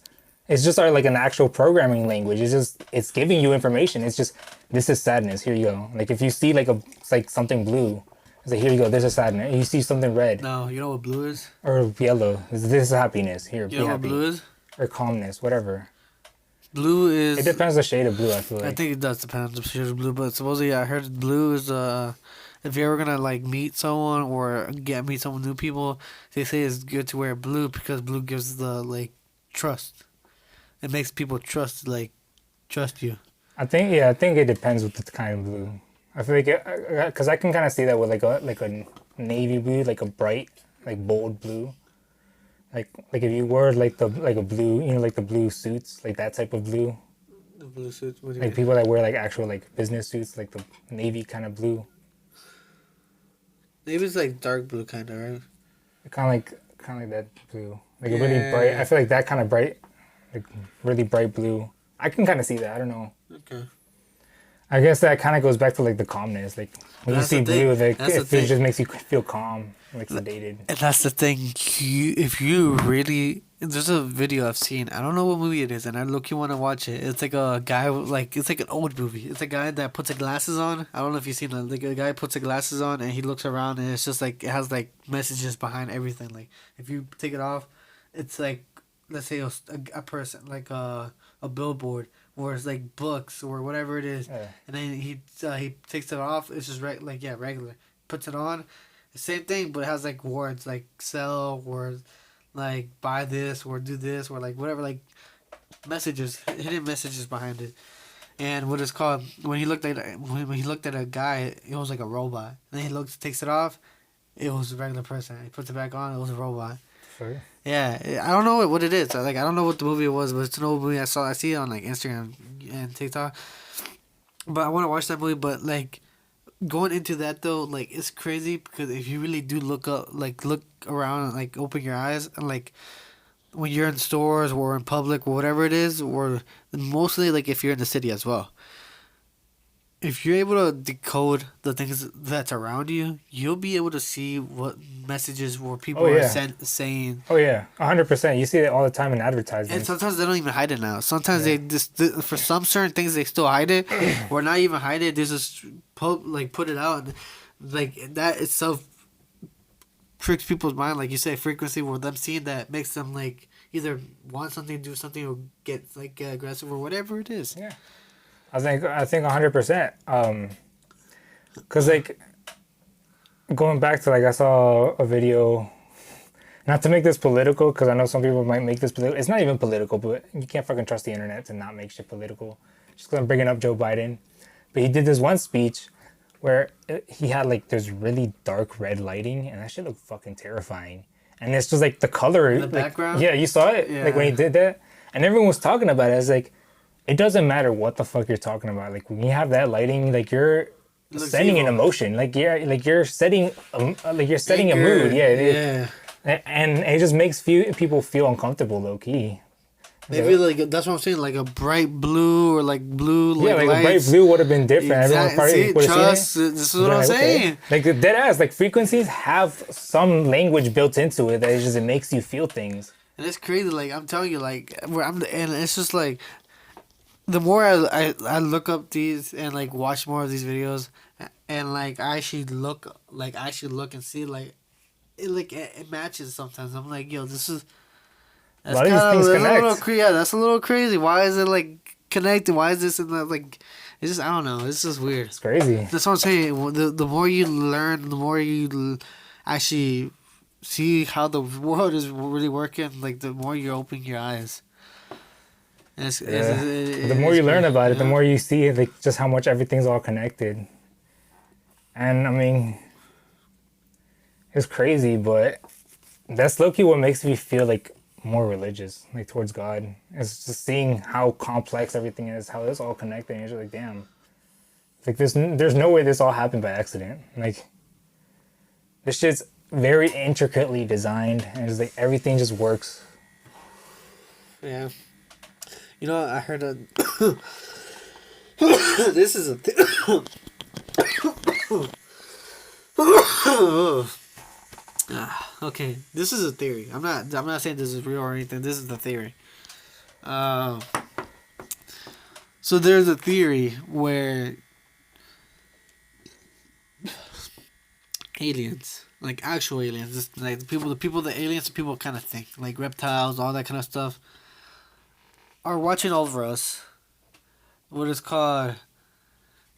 it's just our like an actual programming language. It's giving you information. It's just this is sadness. Here you go. Like if you see like it's like something blue, it's like here you go. There's a sadness. And you see something red No, you know what blue is? or yellow. This is happiness. Here, You be know what happy. blue is? Or calmness, whatever. Blue is. It depends the shade of blue. I feel like. I think it does depend on the shade of blue, but supposedly I heard blue is if you're ever gonna like meet someone or meet some new people, they say it's good to wear blue because blue gives the like trust. It makes people trust you. I think it depends with the kind of blue. I feel like because I can kind of see that with like a navy blue, like a bright, like bold blue. Like if you wore like a blue, like the blue suits, like that type of blue. The blue suits. What do you Like mean? people that wear like actual like business suits, like the navy kind of blue. Maybe it's like dark blue kind of, right? Kind of like that blue, like a really bright. I feel like that kind of bright, like really bright blue. I can kind of see that. I don't know. Okay. I guess that kind of goes back to like the calmness. Like when you see blue, like it just makes you feel calm, like sedated. And that's the thing. If you really, there's a video I've seen. I don't know what movie it is, and I look you want to watch it. It's like a guy it's like an old movie. It's a guy that puts the glasses on. I don't know if you've seen it. Like a guy puts the glasses on and he looks around and it's just like it has like messages behind everything. Like if you take it off, it's like let's say a person like a billboard or it's like books or whatever it is, and then he takes it off. It's just regular. Puts it on, the same thing, but it has like words like sell or like buy this or do this or like whatever, like messages, hidden messages behind it. And what it's called when he looked at a guy, it was like a robot. And then he takes it off, it was a regular person. He puts it back on, it was a robot. Sorry? Yeah, I don't know what it is. Like I don't know what the movie was, but it's an old movie. I see it on like Instagram and TikTok. But I want to watch that movie. But like going into that though, like it's crazy because if you really do look around and like open your eyes and like when you're in stores or in public or whatever it is, or mostly like if you're in the city as well. If you're able to decode the things that's around you, you'll be able to see what messages or people are saying. Oh yeah, 100%. You see it all the time in advertisements. And sometimes they don't even hide it now. Sometimes they just for some certain things they still hide it, or not even hide it. They just put it out, and like that itself tricks people's mind. Like you say, frequency, where them seeing that makes them like either want something, do something, or get like aggressive or whatever it is. Yeah. I think 100%. Cause like going back to like I saw a video, not to make this political, cause I know some people might make this political. It's not even political, but you can't fucking trust the internet to not make shit political. Just cause I'm bringing up Joe Biden, but he did this one speech where he had like this really dark red lighting, and that shit looked fucking terrifying. And it's just like the color, the background. Yeah, you saw it, like when he did that, and everyone was talking about it. It's like. It doesn't matter what the fuck you're talking about. Like when you have that lighting, like you're sending an emotion. Like you're setting a mood. Yeah. And it just makes people feel uncomfortable, low key. Maybe like that's what I'm saying. Like a bright blue or like blue. Like a lights. bright blue would have been different. Exactly. Trust. This is what I'm saying. Like the dead ass. Like frequencies have some language built into it that it makes you feel things. And it's crazy. Like I'm telling you, like and it's just like. The more I look up these and like watch more of these videos and like I actually look and see like it matches sometimes. I'm like, yo, this is that's kind of that's a little crazy. Why is it like connected? Why is this in the like? It's just I don't know. It's just weird. It's crazy. That's what I'm saying. The more you learn, the more you actually see how the world is really working, like the more you open your eyes. Yeah. The more It's you learn great. about it, the Yeah. more you see like just how much everything's all connected. And I mean, it's crazy, but that's low-key what makes me feel like more religious, like towards God. It's just seeing how complex everything is, how it's all connected. And you're just like, damn. Like there's no way this all happened by accident. Like this shit's very intricately designed, and it's like everything just works. Yeah. You know, I heard a. This is a. Okay, this is a theory. I'm not. I'm not saying this is real or anything. This is the theory. Uh, so there's a theory where aliens, like actual aliens, just like the aliens, people kind of think, like reptiles, all that kind of stuff, are watching over us. What is called,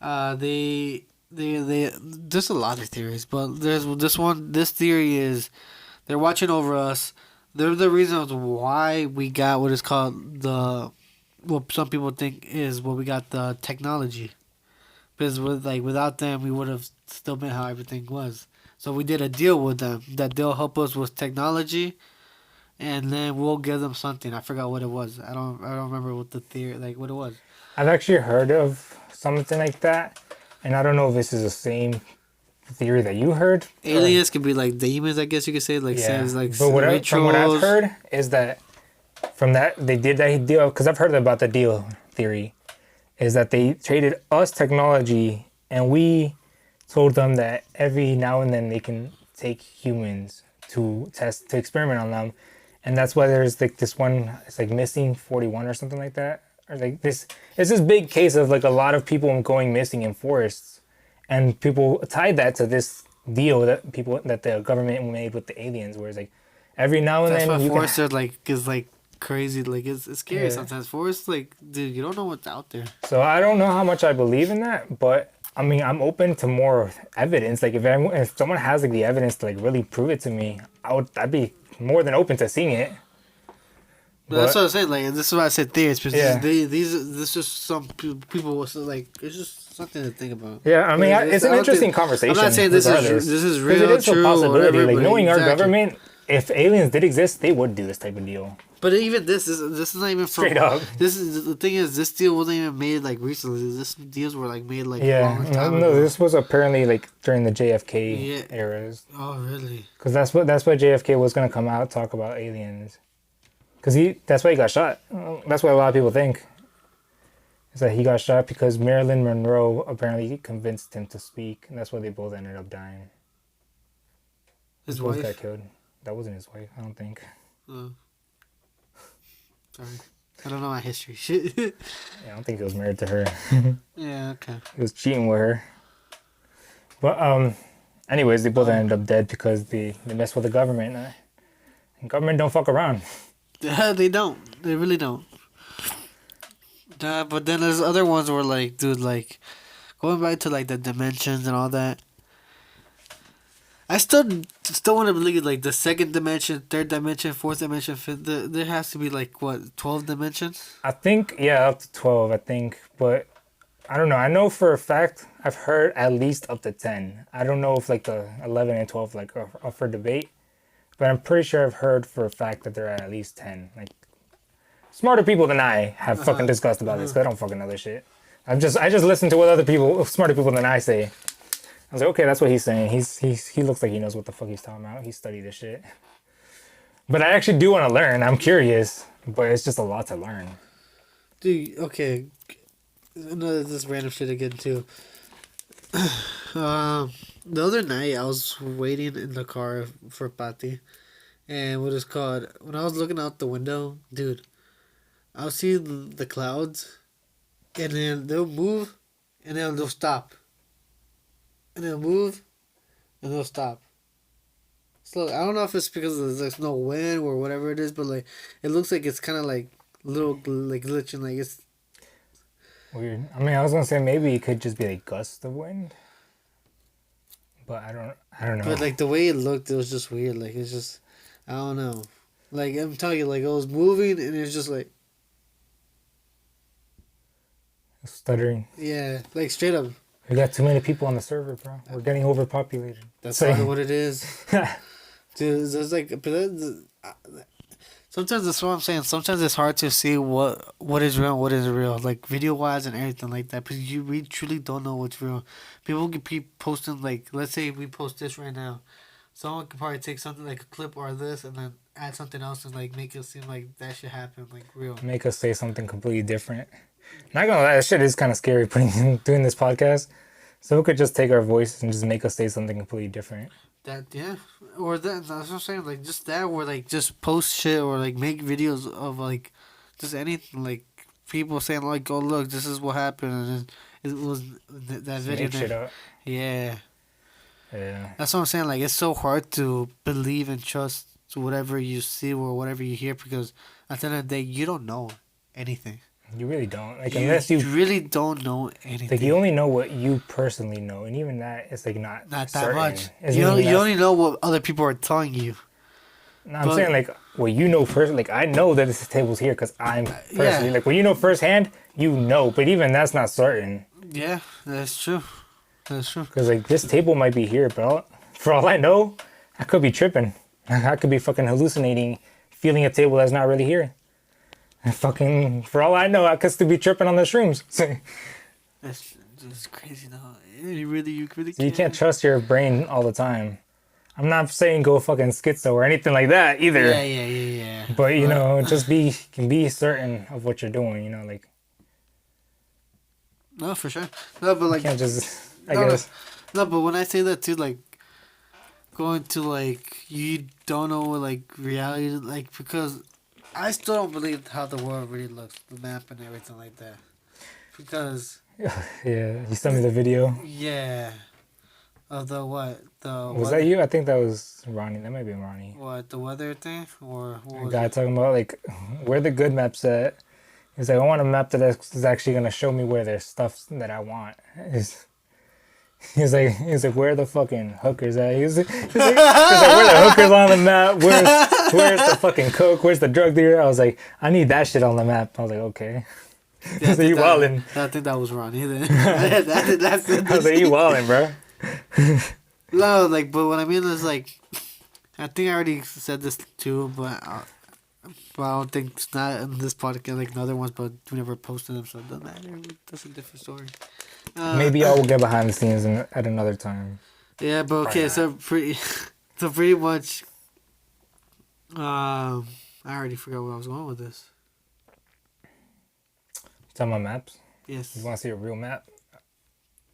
they. There's a lot of theories, but there's this one. This theory is they're watching over us. They're the reasons why we got what is called the, what some people think is what we got the technology. Because without them, we would have still been how everything was. So we did a deal with them that they'll help us with technology, and then we'll give them something. I forgot what it was. I don't remember what the theory, like what it was. I've actually heard of something like that, and I don't know if this is the same theory that you heard. Aliens could be like demons, I guess you could say, like Yeah, sounds like but from what I've rituals. heard is that from that they did that deal because I've heard about the deal theory, is that they traded us technology and we told them that every now and then they can take humans to experiment on them, and that's why there's like this one, it's like missing 41 or something like that, or like this, it's this big case of like a lot of people going missing in forests, and people tied that to this deal that the government made with the aliens, where it's like every now and That's why then you can. Forrest is like crazy. Like it's scary Yeah. sometimes. Forrest, like, dude, you don't know what's out there. So I don't know how much I believe in that, but I mean I'm open to more evidence. Like if someone has like the evidence to like really prove it to me, I'd be more than open to seeing it. But that's But what I'm saying. Like this is why I said theories, because yeah, this is some people was like it's just something to think about. yeah. I mean it's I an don't interesting think, conversation. I'm not saying Regardless, this is 'cause it real, is a true, possibility. whatever. Like But knowing our exactly. government, if aliens did exist, they would do this type of deal. But even this is not even from. Straight up. This is the thing is this deal wasn't even made like recently. This deals were like made like a Yeah, long time no, ago. this was apparently like during the JFK Yeah. eras, Oh really? because that's what JFK was gonna come out talk about aliens, because that's why he got shot. That's what a lot of people think, is that he got shot because Marilyn Monroe apparently convinced him to speak, and that's why they both ended up dying. His Both got wife. killed. That wasn't his wife, I don't think. Oh, sorry, I don't know my history. Shit. Yeah, I don't think he was married to her. Yeah. Okay. He was cheating with her. But anyways, they both ended up dead because they messed with the government. And government don't fuck around. They don't. They really don't. But then there's other ones where like, dude, like going back to like the dimensions and all that. I still want to believe like the second dimension, third dimension, fourth dimension, fifth. There has to be like what 12 dimensions. I think, yeah, up to 12, I think. But I don't know. I know for a fact I've heard at least up to 10. I don't know if like the 11 and 12 like are up for debate. But I'm pretty sure I've heard for a fact that there are at least 10. Like, smarter people than I have fucking discussed about this, 'cause I don't fucking know this shit. I just listen to what other people, smarter people than I say. I was like, okay, that's what he's saying. He looks like he knows what the fuck he's talking about. He studied this shit. But I actually do want to learn. I'm curious, but it's just a lot to learn. Dude, okay. Another this random shit again too. The other night I was waiting in the car for Pati, and what is called when I was looking out the window, dude. I'll see the clouds, and then they'll move, and then they'll stop, and they'll move, and they'll stop. So I don't know if it's because there's no wind or whatever it is, but like it looks like it's kind of like little like glitching, like it's. Weird. I mean, I was gonna say maybe it could just be like gusts of wind, but I don't know. But like the way it looked, it was just weird. Like it's just, I don't know. Like I'm telling you, like it was moving and it's just like, Stuttering. yeah, like straight up. We got too many people on the server, bro. We're getting overpopulated. That's So- probably what it is. Dude, it's like, but sometimes that's what I'm saying. Sometimes it's hard to see what is real and what isn't real, like video wise and everything like that. Because we truly don't know what's real. People could be posting like, let's say we post this right now, someone could probably take something like a clip or this and then add something else and like make it seem like that should happen like real. Make us say something completely different. Not gonna lie, that shit is kind of scary doing this podcast. So we could just take our voice and just make us say something completely different. That yeah, or that's what I'm saying. Like just that, or like just post shit or like make videos of like just anything like people saying like, "Oh look, this is what happened," and it was that Just video. make shit up. Yeah. Yeah. That's what I'm saying. Like, it's so hard to believe and trust whatever you see or whatever you hear because at the end of the day, you don't know anything. You really don't. Like, unless you really don't know anything. like, you only know what you personally know, and even that is like not that certain. much. It's You even only know what other people are telling you. No, I'm saying like what you know first. Like I know that this table's here because I'm personally like when you know firsthand, you know. But even that's not certain. Yeah, that's true. That's true. Because like this table might be here, but for all I know, I could be tripping. I could be fucking hallucinating, feeling a table that's not really here. And fucking, for all I know, I could still be tripping on the shrooms. That's crazy though. You really So you can't trust your brain all the time. I'm not saying go fucking schizo or anything like that either. Yeah. But you know, just be certain of what you're doing. You know, like. No, for sure. No, but like you can't just. I guess. No, but when I say that too, like going to like you don't know like reality, like because I still don't believe how the world really looks, the map and everything like that. Because yeah, you sent me the video. Yeah. Of the what? The Was weather, that you? I think that was Ronnie. That might be Ronnie. What, the weather thing? Or what A was guy it? talking about like where the good map's at. He's like, I want a map that is actually gonna show me where there's stuff that I want. He's like, where the fucking hookers at? He's like, where the hookers on the map? Where's the fucking coke? Where's the drug dealer? I was like, I need that shit on the map. I was like, okay. Yeah, So you wildin'. I think that was Ronnie. That's it. I was like, you wildin', bro. No, like, but what I mean is like, I think I already said this too, but I don't think it's not in this podcast like in other ones, but we never posted them, so it doesn't matter. That's a different story. Maybe I will get behind the scenes at another time. Yeah, but okay, so pretty much, I already forgot where I was going with this. Talking about maps? Yes. You want to see a real map?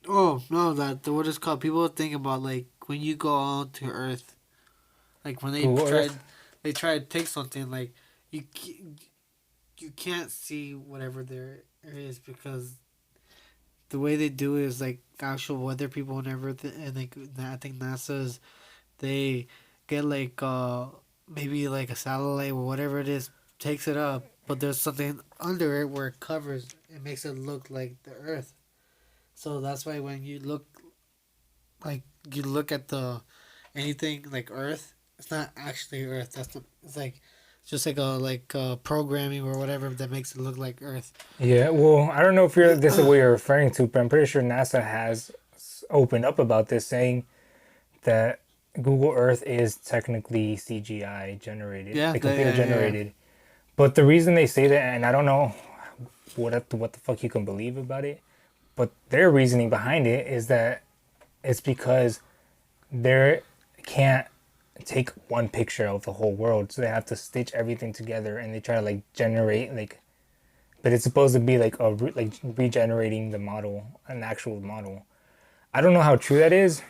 Oh no, what is called? People think about like when you go on to Earth, like when they try to take something like you can't see whatever there is because the way they do it is like actual weather people and everything, and like I think NASA's they get like maybe like a satellite or whatever it is takes it up, but there's something under it where it covers it makes it look like the Earth. So that's why when you look at the anything like Earth, it's not actually Earth. It's like just like a programming or whatever that makes it look like Earth. Yeah, well, I don't know if this is what you're referring to, but I'm pretty sure NASA has opened up about this, saying that Google Earth is technically CGI generated, computer generated. Yeah. But the reason they say that, and I don't know what the fuck you can believe about it, but their reasoning behind it is that it's because they can't take one picture of the whole world, so they have to stitch everything together, and they try to like generate like, but it's supposed to be like regenerating the model, an actual model. I don't know how true that is,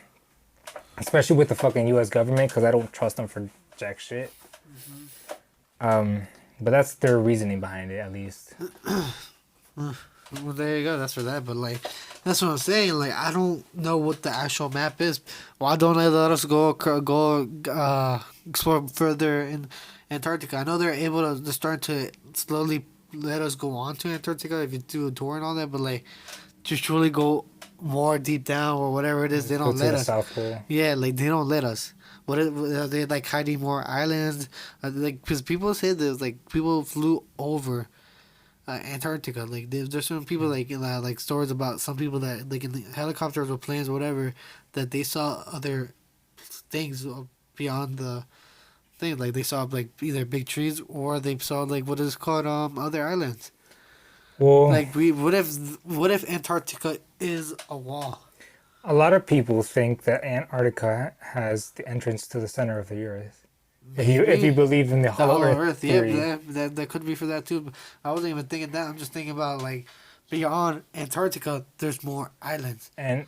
especially with the fucking U.S. government, because I don't trust them for jack shit. Mm-hmm. But that's their reasoning behind it, at least. Well, there you go. That's for that. But like, that's what I'm saying. Like, I don't know what the actual map is. Why don't they let us go explore further in Antarctica? I know they're able to. They're starting to slowly let us go on to Antarctica if you do a tour and all that. But like, to truly go more deep down or whatever it is, they Go don't to let the us. South Pole. Yeah, like they don't let us. What are they like hiding more islands? Like because people say there's like people flew over Antarctica. Like there's some people like stories about some people that like in the helicopters or planes or whatever that they saw other things beyond the thing. Like they saw like either big trees or they saw like what is called other islands. Well, Like what if Antarctica is a wall? a lot of people think that Antarctica has the entrance to the center of the Earth. If you believe in the hollow Earth theory. Yeah, that could be for that too. But I wasn't even thinking that. I'm just thinking about like beyond Antarctica, there's more islands. And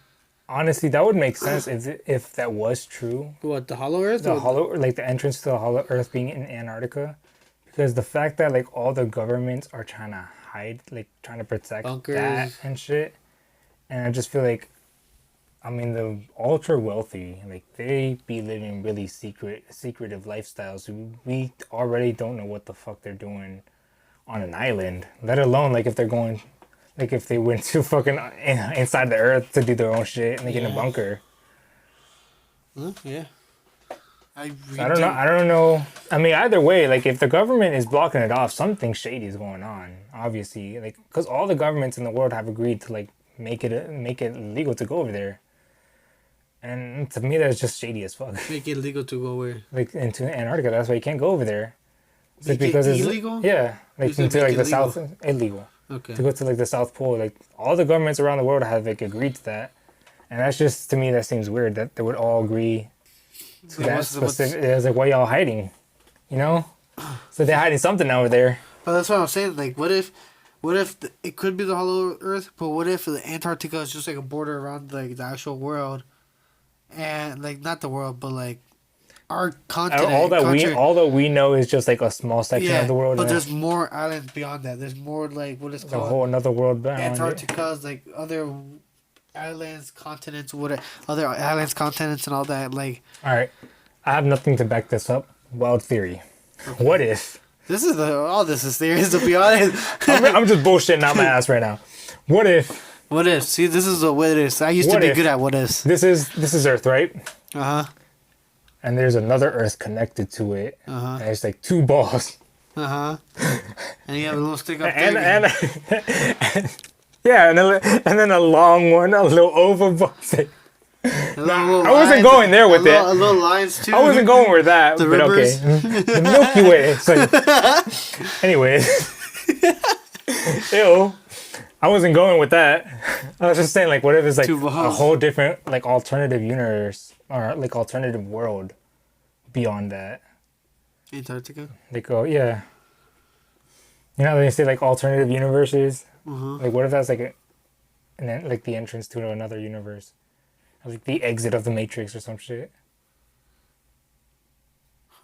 honestly, that would make sense if that was true. What the hollow Earth? The hollow, like the entrance to the hollow Earth being in Antarctica, because the fact that like all the governments are trying to hide, like trying to protect Bunkers. that and shit, and I just feel like, I mean, the ultra wealthy, like they be living really secretive lifestyles. We already don't know what the fuck they're doing on an island, let alone like if they're going, like if they went to fucking inside the Earth to do their own shit and they get in a bunker. Yeah. I don't know. I don't know. I mean, either way, like if the government is blocking it off, something shady is going on. Obviously, like because all the governments in the world have agreed to like make it legal to go over there. And to me, that's just shady as fuck. Make it legal to go where? Like into Antarctica, that's why you can't go over there. Make because it illegal? Yeah, like into like the South, illegal. Okay. To go to like the South Pole, like all the governments around the world have like agreed to that, and that's just to me that seems weird that they would all agree to that specific. It's like why y'all hiding, you know? So they're hiding something over there. But that's what I'm saying. Like, what if it could be the hollow Earth, but what if the Antarctica is just like a border around like the actual world? And like not the world, but like our continent. All that we know is just like a small section of the world. But there's more islands beyond that. There's more like what is called a whole another world beyond Antarctica's like other islands, continents, other islands, continents, and all that. Like, all right, I have nothing to back this up. Wild theory. Okay. What if? This is all this is theories. To be honest, I'm just bullshitting out my ass right now. What if? What if? See, this is what it is. I used to be good at what ifs. This is Earth, right? Uh huh. And there's another Earth connected to it. Uh huh. And it's like two balls. Uh huh. And you have a little stick up and yeah, and then a long one, a little oval ball. I wasn't going there with it. A little lines too. I wasn't going with that. The but rivers. Okay. The Milky Way. It's like, anyways. Ew. I wasn't going with that. I was just saying, like, what if it's like a whole different, like, alternative universe or like alternative world beyond that? Antarctica. Like, oh yeah. You know how they say like alternative universes? Mm-hmm. Like, what if that's like and then like the entrance to another universe, like the exit of the Matrix or some shit?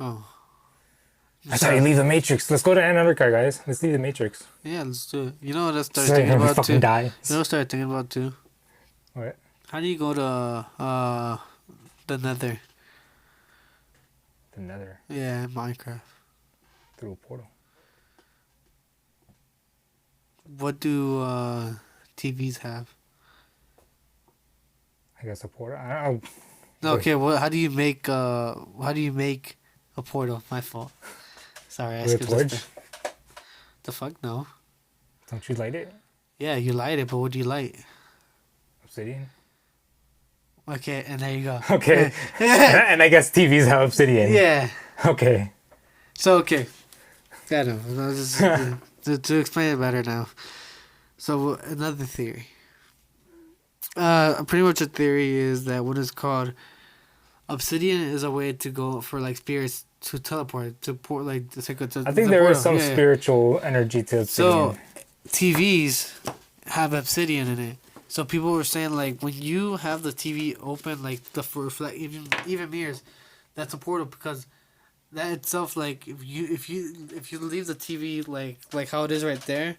Oh. That's how you leave the Matrix. Let's go to Antarctica, guys. Let's leave the Matrix. Yeah, let's do it. You know what I started thinking about too? Die. You know what I started thinking about too? What? How do you go to the Nether? The Nether. Yeah, in Minecraft. Through a portal. What do TVs have? I guess a portal. No, okay. Well, how do you make a portal? My fault. Sorry, I skipped this. The fuck no. Don't you light it? Yeah, you light it, but what do you light? Obsidian. Okay, and there you go. Okay. And I guess TVs have obsidian. Yeah. Okay. So okay. I don't know. Just, to explain it better now. So another theory. Pretty much a theory is that what is called obsidian is a way to go for like spirits to teleport to port like to take to. I think there is some spiritual energy to obsidian. So TVs have obsidian in it. So people were saying like when you have the TV open like the reflect even mirrors, that's a portal because that itself like if you leave the TV like how it is right there.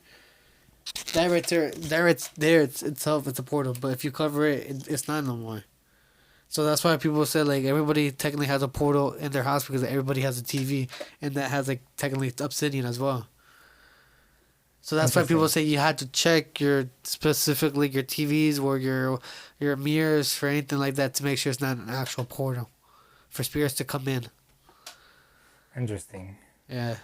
That right there, it's itself, it's a portal. But if you cover it, it's not no more. So that's why people say like everybody technically has a portal in their house because everybody has a TV and that has like technically obsidian as well. So that's why people say you had to check specifically your TVs or your mirrors for anything like that to make sure it's not an actual portal for spirits to come in. Interesting. Yeah.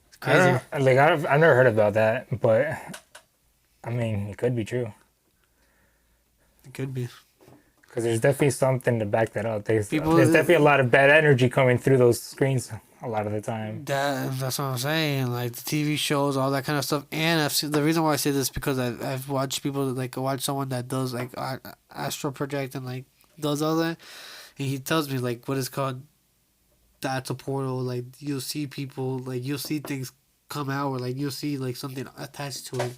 It's crazy. crazy. I've never heard about that, but I mean, it could be true. It could be. Because there's definitely something to back that up. There's definitely a lot of bad energy coming through those screens a lot of the time. That's what I'm saying. Like the TV shows, all that kind of stuff. And I've seen, the reason why I say this is because I've watched people, like, watch someone that does like astral project and like does all that, and he tells me like what is called, that's a portal. Like you'll see people, like you'll see things come out, or like you'll see like something attached to it.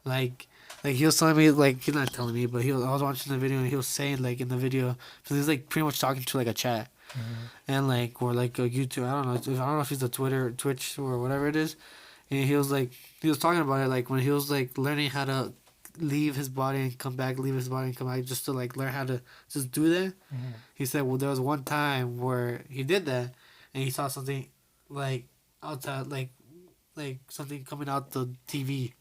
Like he was telling me, like, he's not telling me, but I was watching the video and he was saying, like, in the video, so he's like pretty much talking to like a chat, and like, or like a YouTube, I don't know if it's a Twitch or whatever it is, and he was talking about it, like when he was like learning how to leave his body and come back, leave his body and come back, just to like learn how to just do that. He said, well, there was one time where he did that, and he saw something like outside, like something coming out the TV.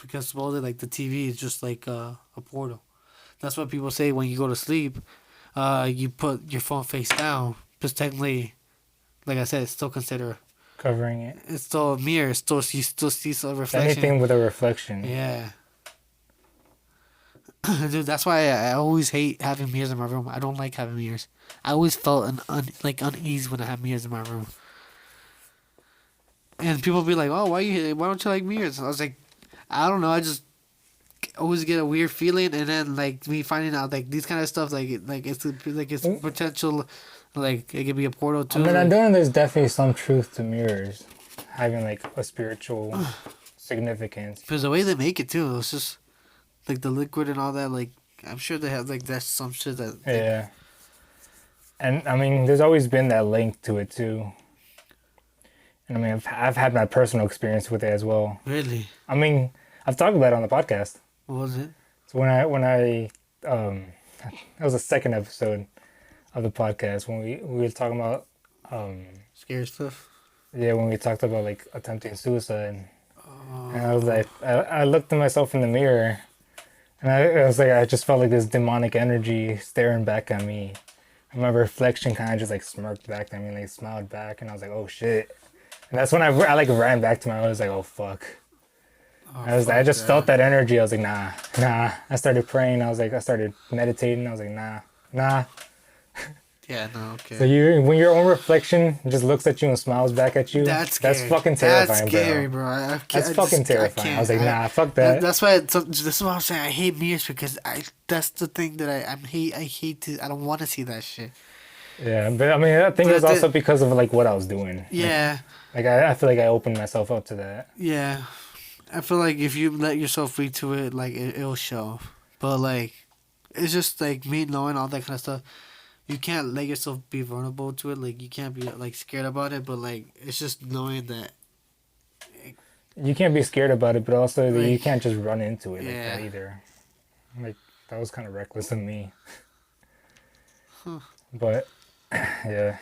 Because supposedly, like, the TV is just like a portal. That's what people say when you go to sleep. You put your phone face down. Because technically, like I said, it's still considered covering it. It's still a mirror. You still see some reflection. Anything with a reflection. Yeah. Dude, that's why I always hate having mirrors in my room. I don't like having mirrors. I always felt unease when I have mirrors in my room. And people be like, "Oh, why don't you like mirrors?" I was like, I don't know. I just always get a weird feeling, and then like me finding out like these kind of stuff, it's potential, like it could be a portal too. I mean, I know there's definitely some truth to mirrors having like a spiritual significance. Because the way they make it too, it's just like the liquid and all that. Like I'm sure they have like that's some shit that. Yeah. And I mean, there's always been that link to it too. And I mean, I've had my personal experience with it as well. Really? I mean, I've talked about it on the podcast. What was it? So when I that was the second episode of the podcast when we were talking about scary stuff. Yeah, when we talked about like attempting suicide, and I was like, I looked at myself in the mirror, and I was like, I just felt like this demonic energy staring back at me, and my reflection kind of just like smirked back at me, like smiled back, and I was like, oh shit, and that's when I like ran back to I was like, oh fuck. I just felt that energy. I was like, nah. I started praying. I started meditating. I was like, nah. Yeah, no, okay. So when your own reflection just looks at you and smiles back at you, that's fucking terrifying, that's scary, bro. That's fucking terrifying. I was like, nah, fuck that. That's why. This is what I'm saying. I hate mirrors because that's the thing that I hate to. I don't want to see that shit. Yeah, but I mean, I think it was also because of like what I was doing. Yeah. Like I feel like I opened myself up to that. Yeah. I feel like if you let yourself read to it, like it'll show. But like, it's just like me knowing all that kind of stuff. You can't let yourself be vulnerable to it. Like you can't be like scared about it. But like, it's just knowing that. You can't be scared about it, but also like, you can't just run into it like that either. Like that was kind of reckless of me. Huh. But yeah.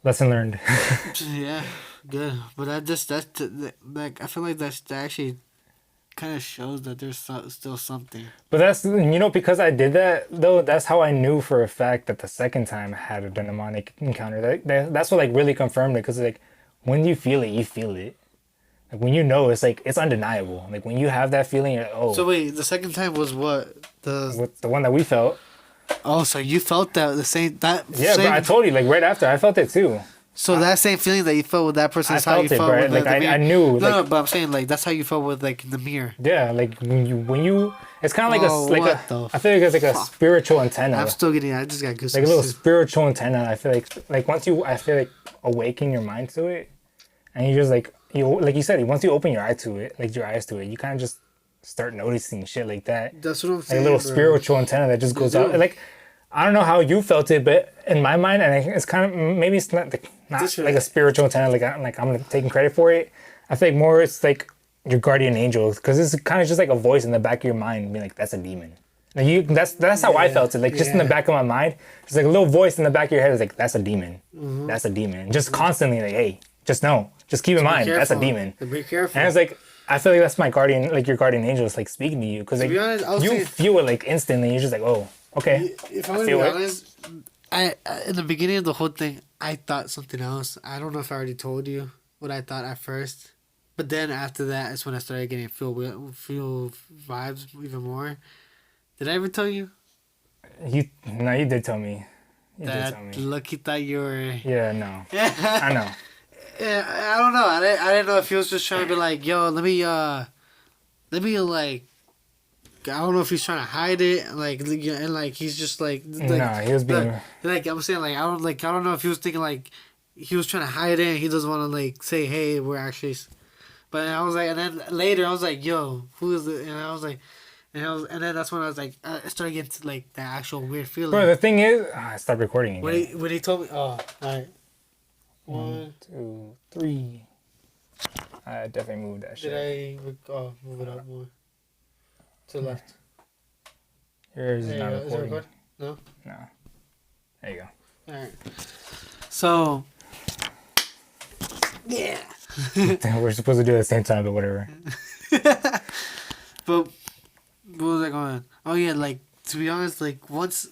Lesson learned. Yeah. Good, but like I feel like that actually kind of shows that there's still something. But that's because I did that though. That's how I knew for a fact that the second time I had a demonic encounter. That's what like really confirmed it. Because like when you feel it, you feel it. Like when you know, it's like it's undeniable. Like when you have that feeling, you're like, oh. So wait, the second time was what the one that we felt. Oh, so you felt that the same that. Yeah, but I told you like right after I felt it too. So that same feeling that you felt with that person is how you felt with like the mirror. I knew. No, but I'm saying like that's how you felt with like the mirror. Yeah, like when you, it's kind of like I feel like it's like a spiritual antenna. I'm still getting. I just got goosebumps. Like a little spiritual antenna. I feel like once you, I feel like awaken your mind to it, and you just like you said, once you open your eyes to it, you kind of just start noticing shit like that. That's what I'm saying. Like a little spiritual antenna that just goes out. Like I don't know how you felt it, but in my mind, and it's kind of maybe it's not like a spiritual antenna. Like I'm taking credit for it. I think more it's like your guardian angel, because it's kind of just like a voice in the back of your mind being like, "That's a demon." Like that's how I felt it. Like just in the back of my mind, there's like a little voice in the back of your head is like, that's a demon. Mm-hmm. That's a demon. Just constantly like, hey, just know. Just keep in mind, that's a demon. Be careful. And it's like, I feel like that's my guardian, like your guardian angel is like speaking to you. Because like, you feel it like instantly. You're just like, oh, okay. If I'm going to be honest, I in the beginning of the whole thing, I thought something else. I don't know if I already told you what I thought at first. But then after that, it's when I started getting feel vibes even more. Did I ever tell you? No, you did tell me. Lucky thought you were... Yeah, no. I know. Yeah, I don't know. I didn't know if he was just trying to be like, yo, let me like... I don't know if he's trying to hide it, like, and like he's just like... No, he was being... Like, I'm saying, like, I don't know if he was thinking like he was trying to hide it and he doesn't want to like say, hey, we're actually... But I was like, and then later I was like, yo, who is it? And I was like... And then that's when I was like, I started getting to like that actual weird feeling. Bro, the thing is, I stopped recording again. When he told me, oh, alright. 1, 2, 3. I definitely moved that shit. Did I move it up more? To the left. Yours is not recording. Is it recording? No? No. There you go. Alright. So, yeah. We're supposed to do it at the same time, but whatever. But... What was I going? Oh yeah, like to be honest, like once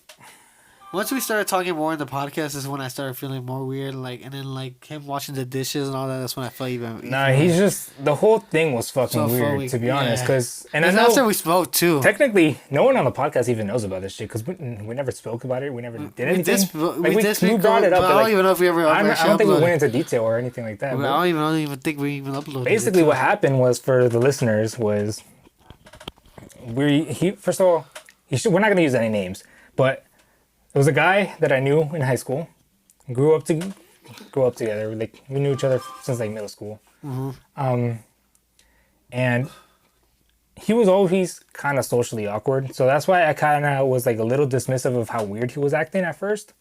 we started talking more in the podcast is when I started feeling more weird. Like and then like him washing the dishes and all that. That's when I felt even. Nah, he's just the whole thing was fucking weird to be honest. Because and I know after we spoke too. Technically, no one on the podcast even knows about this shit because we never spoke about it. We never did anything. We brought it up. I don't even know if we ever. I don't think we went into detail or anything like that. I don't even think we even uploaded. Basically, what happened was for the listeners was. First of all, we're not gonna use any names, but there was a guy that I knew in high school. Grew up together. Like we knew each other since like middle school. Mm-hmm. And he was always kind of socially awkward, so that's why I kind of was like a little dismissive of how weird he was acting at first.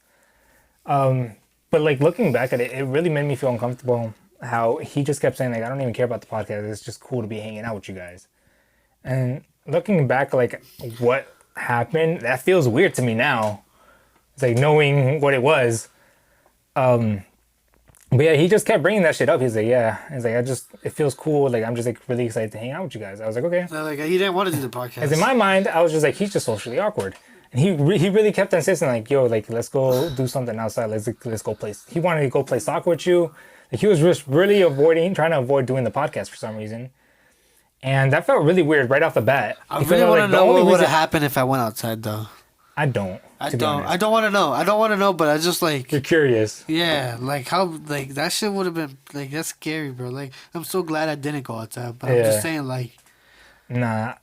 But like looking back at it, it really made me feel uncomfortable. How he just kept saying like, I don't even care about the podcast. It's just cool to be hanging out with you guys. And looking back, like, what happened, that feels weird to me now. It's like knowing what it was. But yeah, he just kept bringing that shit up. He's like, yeah. He's like, it feels cool. Like, I'm just like really excited to hang out with you guys. I was like, okay. Like, he didn't want to do the podcast. Because in my mind, I was just like, he's just socially awkward. And he really kept insisting, like, yo, like, let's go do something outside. Let's go play. He wanted to go play soccer with you. Like, he was just really trying to avoid doing the podcast for some reason. And that felt really weird right off the bat. I really want to know what would have happened if I went outside, though. I don't want to know. I don't want to know, but I just like... You're curious. Yeah, like how... Like, that shit would have been... Like, that's scary, bro. Like, I'm so glad I didn't go outside, but I'm just saying, like... Nah,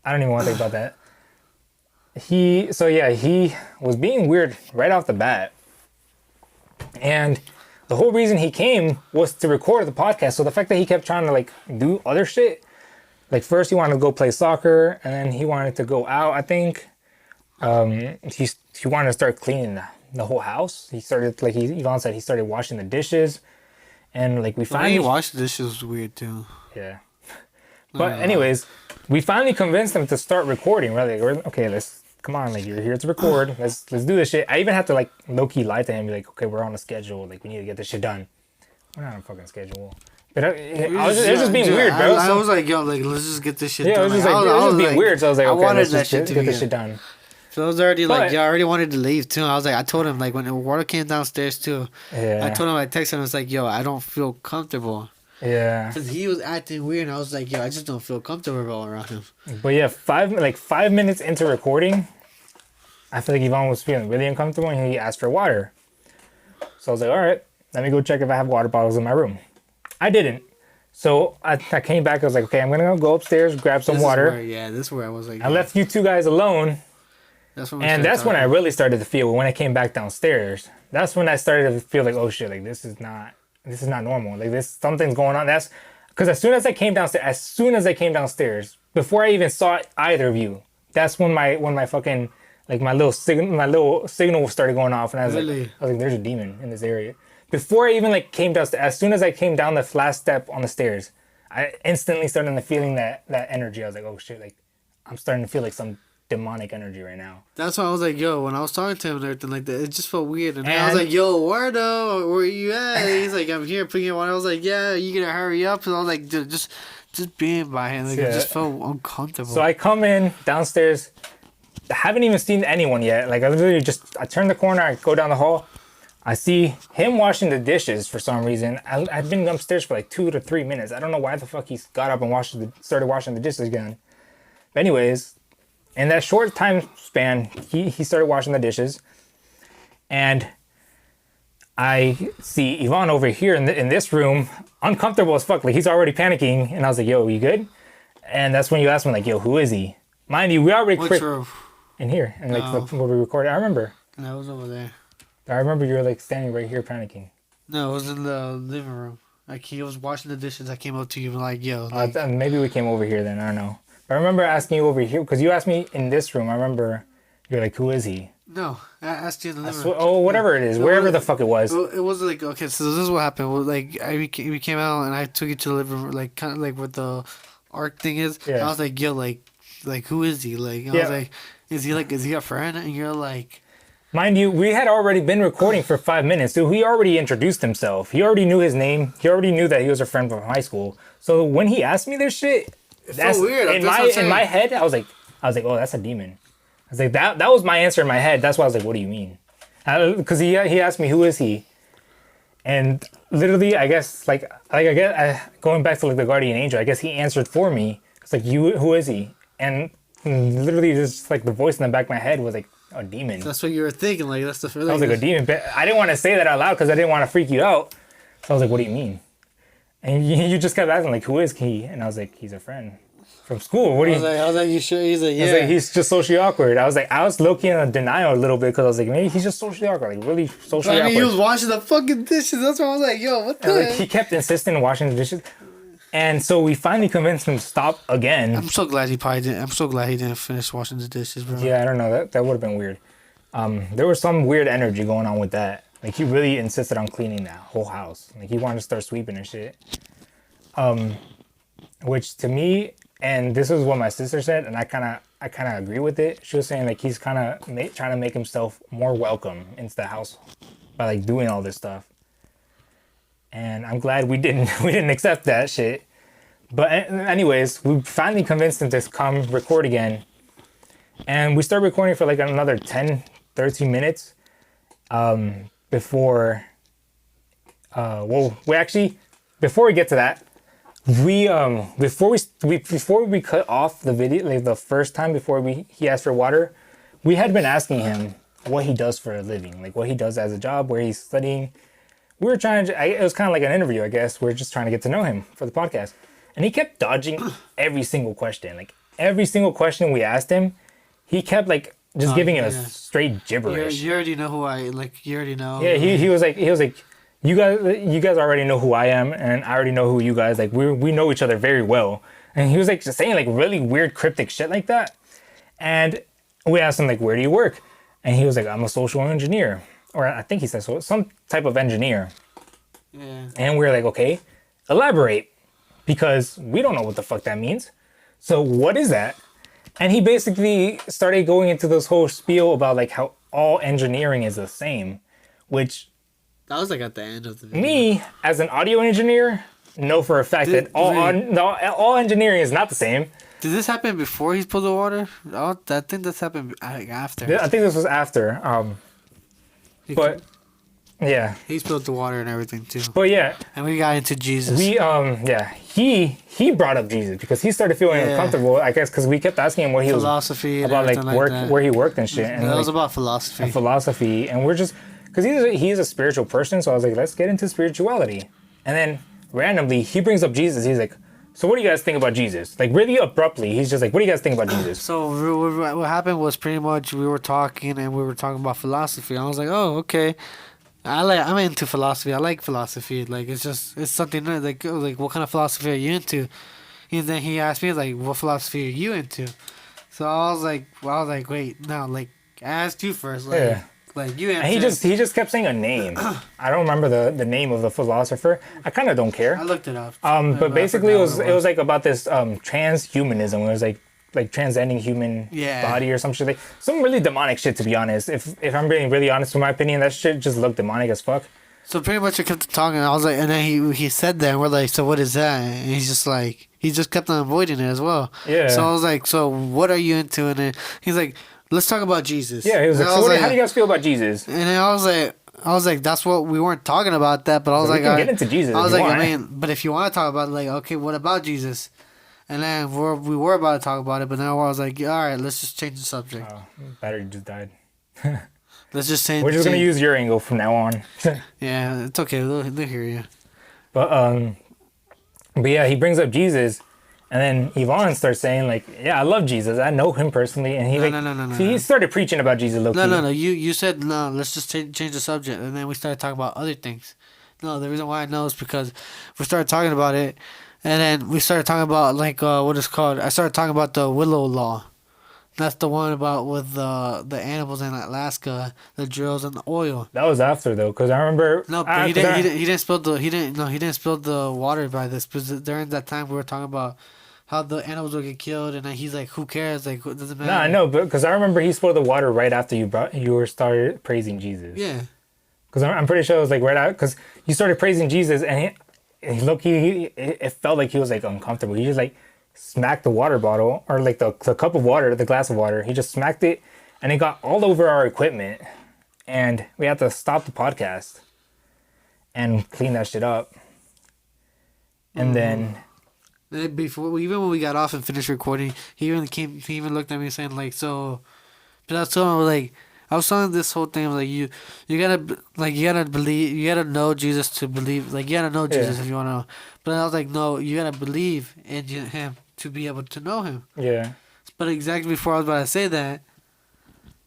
I don't even want to think about that. He was being weird right off the bat. And the whole reason he came was to record the podcast. So the fact that he kept trying to, like, do other shit... Like, first he wanted to go play soccer, and then he wanted to go out, I think. He wanted to start cleaning the whole house. He started, like, Yvonne said, he started washing the dishes. And, like, we finally... The way he washed the dishes was weird, too. Yeah. But anyways, we finally convinced him to start recording. We're like, okay, come on, like, you're here to record. Let's do this shit. I even had to, like, low-key lie to him. Be like, okay, we're on a schedule. Like, we need to get this shit done. We're not on a fucking schedule. But it was just being weird, bro. I was like, yo, like, let's just get this shit done. Yeah, it was just like, it was just being weird. So I was like, okay, let's just get this shit done. So I was already like, yeah, I already wanted to leave too. I was like, I told him, like, when the water came downstairs too, I told him, I texted him, I was like, yo, I don't feel comfortable. Yeah. Because he was acting weird, and I was like, yo, I just don't feel comfortable around him. But yeah, 5 minutes into recording, I feel like Yvonne was feeling really uncomfortable, and he asked for water. So I was like, all right, let me go check if I have water bottles in my room. I didn't. So I came back. I was like, okay, I'm going to go upstairs, grab some water. This is where I was like... I left you two guys alone. That's when I really started to feel, when I came back downstairs, that's when I started to feel like, oh shit, like this is not normal. Like something's going on. That's because as soon as I came downstairs, before I even saw either of you, that's when my fucking, like my little signal started going off. And I was like, there's a demon in this area. Before I even like came downstairs, as soon as I came down the last step on the stairs, I instantly started feeling that energy. I was like, oh shit, like I'm starting to feel like some demonic energy right now. That's why I was like, yo, when I was talking to him and everything like that, it just felt weird. And I was like, yo, Wardo, where you at? He's like, I'm here picking one. I was like, yeah, you gonna hurry up? And I was like, dude, just being by him, like, it just felt uncomfortable. So I come in downstairs, haven't even seen anyone yet. Like, I turn the corner, I go down the hall, I see him washing the dishes for some reason. I've been upstairs for like 2 to 3 minutes. I don't know why the fuck he got up and started washing the dishes again. But anyways, in that short time span, he started washing the dishes. And I see Ivan over here in this room, uncomfortable as fuck. Like, he's already panicking. And I was like, yo, you good? And that's when you asked me, like, yo, who is he? Mind you, we already... Which room? In here. And like, where we recorded. I remember. That was over there. I remember you were like standing right here panicking. No, it was in the living room. Like, he was washing the dishes. I came up to you and like, yo. Like, maybe we came over here then. I don't know. But I remember asking you over here because you asked me in this room. I remember you're like, who is he? No, I asked you in the living room. Oh, whatever it is, wherever the fuck it was. It was like, okay, so this is what happened. Well, like, we came out and I took you to the living room, like, kind of like where the arc thing is. Yeah. And I was like, yo, like, who is he? Like, I was like, is he a friend? And you're like... Mind you, we had already been recording for 5 minutes, so he already introduced himself. He already knew his name. He already knew that he was a friend from high school. So when he asked me this shit, that's so weird. In my head, I was like, oh, that's a demon. I was like, that was my answer in my head. That's why I was like, what do you mean? Because he asked me, who is he? And literally, I guess, going back to like the guardian angel, I guess he answered for me. It's like, who is he? And literally, just like the voice in the back of my head was like, a demon. That's what you were thinking. Like, that's the feeling. I was like, a demon. But I didn't want to say that out loud because I didn't want to freak you out. So I was like, what do you mean? And you just kept asking, like, who is he? And I was like, he's a friend from school. What do you... I was like, you sure? He's like, yeah. I was like, he's just socially awkward. I was low-key in denial a little bit because I was like, maybe he's just socially awkward. Like, really socially awkward. He was washing the fucking dishes. That's why I was like, yo, what the heck? Like, he kept insisting on washing the dishes. And so we finally convinced him to stop again. I'm so glad he didn't finish washing the dishes, bro. Yeah, I don't know. That would have been weird. There was some weird energy going on with that. Like, he really insisted on cleaning that whole house. Like, he wanted to start sweeping and shit. Which to me, and this is what my sister said, and I kind of agree with it. She was saying, like, he's kind of trying to make himself more welcome into the house by, like, doing all this stuff. And I'm glad we didn't accept that shit. But anyways, we finally convinced him to come record again. And we started recording for like another 10, 13 minutes before before we get to that, before we cut off the video, like the first time before he asked for water, we had been asking him what he does for a living, like what he does as a job, where he's studying. We were trying to, it was kind of like an interview, I guess. We're just trying to get to know him for the podcast. And he kept dodging every single question. Like every single question we asked him, he kept like just giving it a straight gibberish. You already know who you already know. Yeah, he was like, you guys already know who I am, and I already know who you guys, like we know each other very well. And he was like just saying like really weird cryptic shit like that. And we asked him like, where do you work? And he was like, I'm a social engineer. Or I think he said so, some type of engineer. Yeah. And we were like, okay, elaborate. Because we don't know what the fuck that means. So what is that? And he basically started going into this whole spiel about like how all engineering is the same. Which... That was like at the end of the video. Me, as an audio engineer, know for a fact that all engineering is not the same. Did this happen before he pulled the water? Oh, I think this happened after. I think this was after. But yeah, he spilled the water and everything too. But yeah, and we got into Jesus. He brought up Jesus because he started feeling uncomfortable. I guess because we kept asking him what he philosophy was about, like work, where he worked and shit. And it was about philosophy. And we're just because he's a spiritual person. So I was like, let's get into spirituality. And then randomly he brings up Jesus. He's like, so what do you guys think about Jesus? Like really abruptly, he's just like, what do you guys think about Jesus? So what happened was pretty much we were talking about philosophy. I was like, oh, okay. I'm into philosophy. I like philosophy. Like it's something like what kind of philosophy are you into? And then he asked me like, what philosophy are you into? So I was like, wait, no, like I asked you first, like. Yeah. Like you answered. And he just kept saying a name. I don't remember the name of the philosopher. I kind of don't care. I looked it up. But basically it was like about this transhumanism. It was like like transcending human Yeah. body or some shit. Like some really demonic shit, to be honest. If I'm being really honest with my opinion, that shit just looked demonic as fuck. So pretty much I kept talking. I was like, and then he said that, and we're like, so what is that? And he's just like, he just kept on avoiding it as well. Yeah. So I was like, so what are you into? And then he's like, let's talk about Jesus. Yeah, he was And like, I so like, how do you guys feel about Jesus? And then I was like, that's what we weren't talking about that, but I was So like, we can get into Jesus. I was if you like, want. I mean, but if you want to talk about it, like, okay, what about Jesus? And then we were about to talk about it, but now I was like, all right, let's just change the subject. Oh, battery just died. Let's just change. We're just gonna use your angle from now on. Yeah, it's okay. They'll hear you. But yeah, he brings up Jesus, and then Yvonne starts saying like, yeah, I love Jesus. I know him personally, and he started preaching about Jesus. Low-key. No. You said no. Let's just change the subject, and then we started talking about other things. No, the reason why I know is because we started talking about it, and then we started talking about like what it's called. I started talking about the Willow Law. That's the one about with the animals in Alaska, the drills and the oil. That was after though, because I remember. No, but he didn't spill the water by this. Because during that time we were talking about how the animals would get killed, and then he's like, "Who cares? Like, it doesn't matter." No, I know, but because I remember he spilled the water right after you started praising Jesus. Yeah. Because I'm pretty sure it was like right out because you started praising Jesus, and it felt like he was like uncomfortable. He just like smacked the water bottle or like the cup of water, the glass of water. He just smacked it, and it got all over our equipment, and we had to stop the podcast and clean that shit up. And then before even when we got off and finished recording, he even looked at me saying like, so, but I was telling him like, I was telling this whole thing like you gotta believe, you gotta know Jesus to believe, like you gotta know Jesus if you wanna know. But I was like, no, you gotta believe in him to be able to know him. Yeah. But exactly before I was about to say that,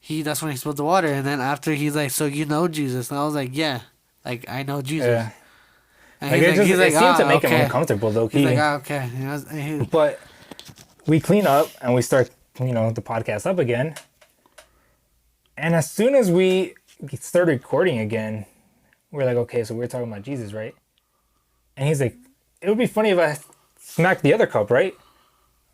that's when he spilled the water, and then after he's like, so you know Jesus, and I was like, yeah, like I know Jesus. Yeah. And Like it seemed to make him uncomfortable though. He's like, okay. But we clean up and we start, the podcast up again. And as soon as we started recording again, we're like, okay, so we're talking about Jesus, right? And he's like, it would be funny if I smacked the other cup, right?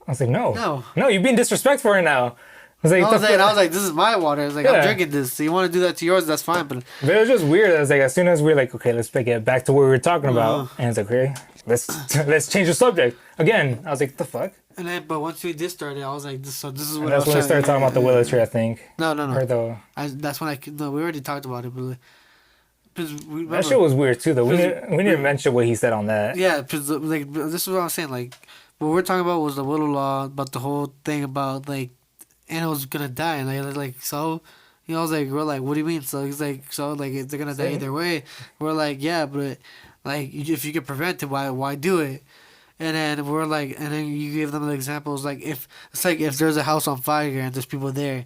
I was like, no, you're being disrespectful right now. I was like, this is my water. I was like, I'm drinking this. So you want to do that to yours? That's fine. But it was just weird. I was like, as soon as we're like, okay, let's get back to what we were talking about, and it's like, okay, let's change the subject again. I was like, what the fuck? And then, but once we did start it, I was like, this is what. And that's when we started talking about the willow tree, I think. No. Or that's when we already talked about it, but. That shit was weird too, though. We didn't mention what he said on that. Yeah, because like this is what I was saying. Like, what we're talking about was the Willow Law, about the whole thing about like animals gonna die, and so. I was like, we're like, what do you mean? So he's like, so like they're gonna die either way. We're like, yeah, but like if you can prevent it, why do it? And then we're like, and then you give them the examples like if there's a house on fire and there's people there.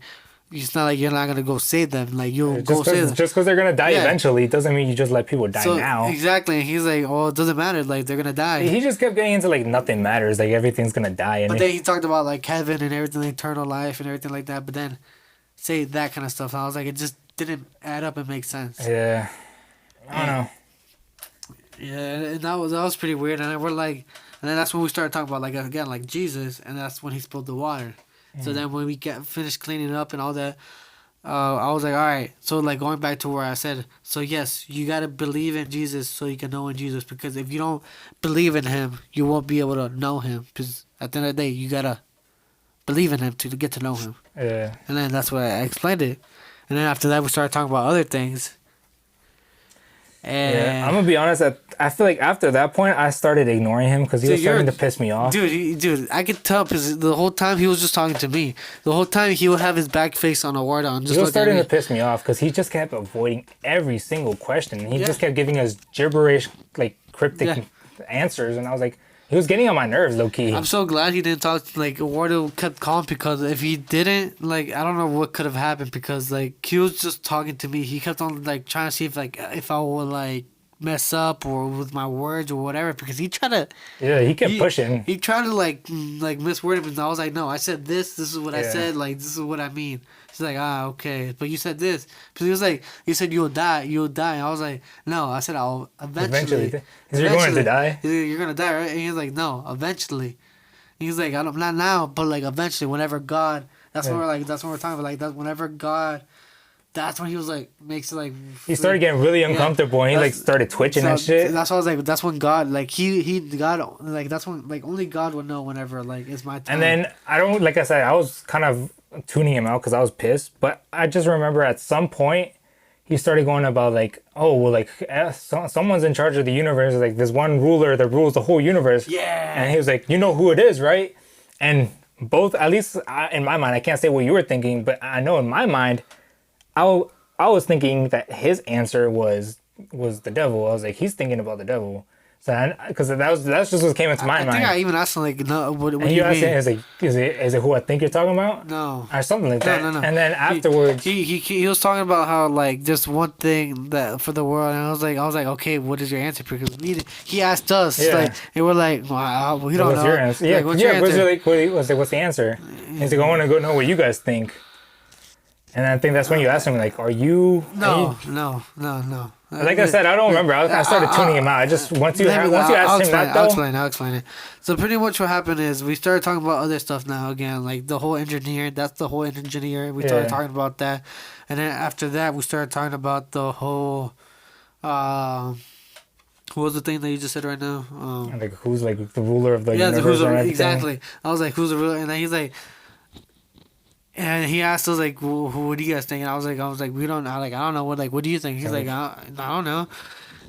It's not like you're not gonna go save them. Like you'll go save them. Just because they're gonna die eventually doesn't mean you just let people die now. Exactly. And he's like, oh, it doesn't matter. Like they're gonna die. He just kept getting into like nothing matters. Like everything's gonna die. But then he talked about like heaven and everything, eternal life and everything like that. But then say that kind of stuff. And I was like, it just didn't add up and make sense. Yeah. I don't know. Yeah, and that was pretty weird. And then we're like, and then that's when we started talking about like again like Jesus, and that's when he spilled the water. So then when we finished cleaning up and all that, I was like, all right. So like going back to where I said, so yes, you got to believe in Jesus so you can know in Jesus. Because if you don't believe in him, you won't be able to know him. Because at the end of the day, you got to believe in him to get to know him. Yeah. And then that's why I explained it. And then after that, we started talking about other things. And I'm gonna be honest. I feel like after that point, I started ignoring him because he was starting to piss me off. Dude, I could tell because the whole time he was just talking to me. The whole time he would have his back face on a ward on. He was starting to piss me off because he just kept avoiding every single question. He just kept giving us gibberish, like cryptic answers, and I was like, he was getting on my nerves, low key. I'm so glad he didn't talk. Like Wardo kept calm because if he didn't, like I don't know what could have happened because like he was just talking to me. He kept on like trying to see if I would like mess up or with my words or whatever because he tried to. Yeah, he kept pushing. He tried to like misword it, and I was like, no, I said this. This is what I said. Like this is what I mean. He's like, okay, but you said this. Because he was like, you said you'll die. And I was like, no, I said I'll eventually. You're going to die? You're going to die, right? And he's like, no, eventually. He's like, I don't, not now, but like eventually, whenever God. That's when we're like, that's when we're talking about like that. Whenever God, that's when he was like makes it like. He started getting really uncomfortable, and he like started twitching and shit. That's why I was like, that's when God, like he God, like that's when like only God would know whenever like it's my time. And then I don't, like I said, I was kind of tuning him out because I was pissed. But I just remember at some point he started going about like, oh well, like someone's in charge of the universe. Like there's one ruler that rules the whole universe. Yeah. And he was like, you know who it is, right? And both, at least in my mind, I can't say what you were thinking, but I know in my mind, I was thinking that his answer was the devil. I was like, he's thinking about the devil. So because that's just what came into my mind. I think I even asked him like, no, what do and you asked mean? him, is it who I think you're talking about? No. Or something like that. No. And then afterwards, he was talking about how like just one thing that for the world, and I was like, okay, what is your answer? Because he asked us, like, and we're like, well, we don't know. What's your answer? Yeah, like, what's your answer? What's the answer? He's like, I want to go know what you guys think. And I think that's when you asked him, like, are you? No. Like I said, I don't remember. I started tuning him out. I just once you asked him that, though. I'll explain it. So pretty much what happened is we started talking about other stuff now again, like the whole engineer. That's the whole engineer. We started talking about that, and then after that we started talking about the whole. What was the thing that you just said right now? Like who's like the ruler of the universe? Exactly. I was like, who's the ruler? And then he's like. And he asked us like, "What do you guys think?" And I was like, "We don't know. Like, I don't know. What do you think?" He's like, "I don't know."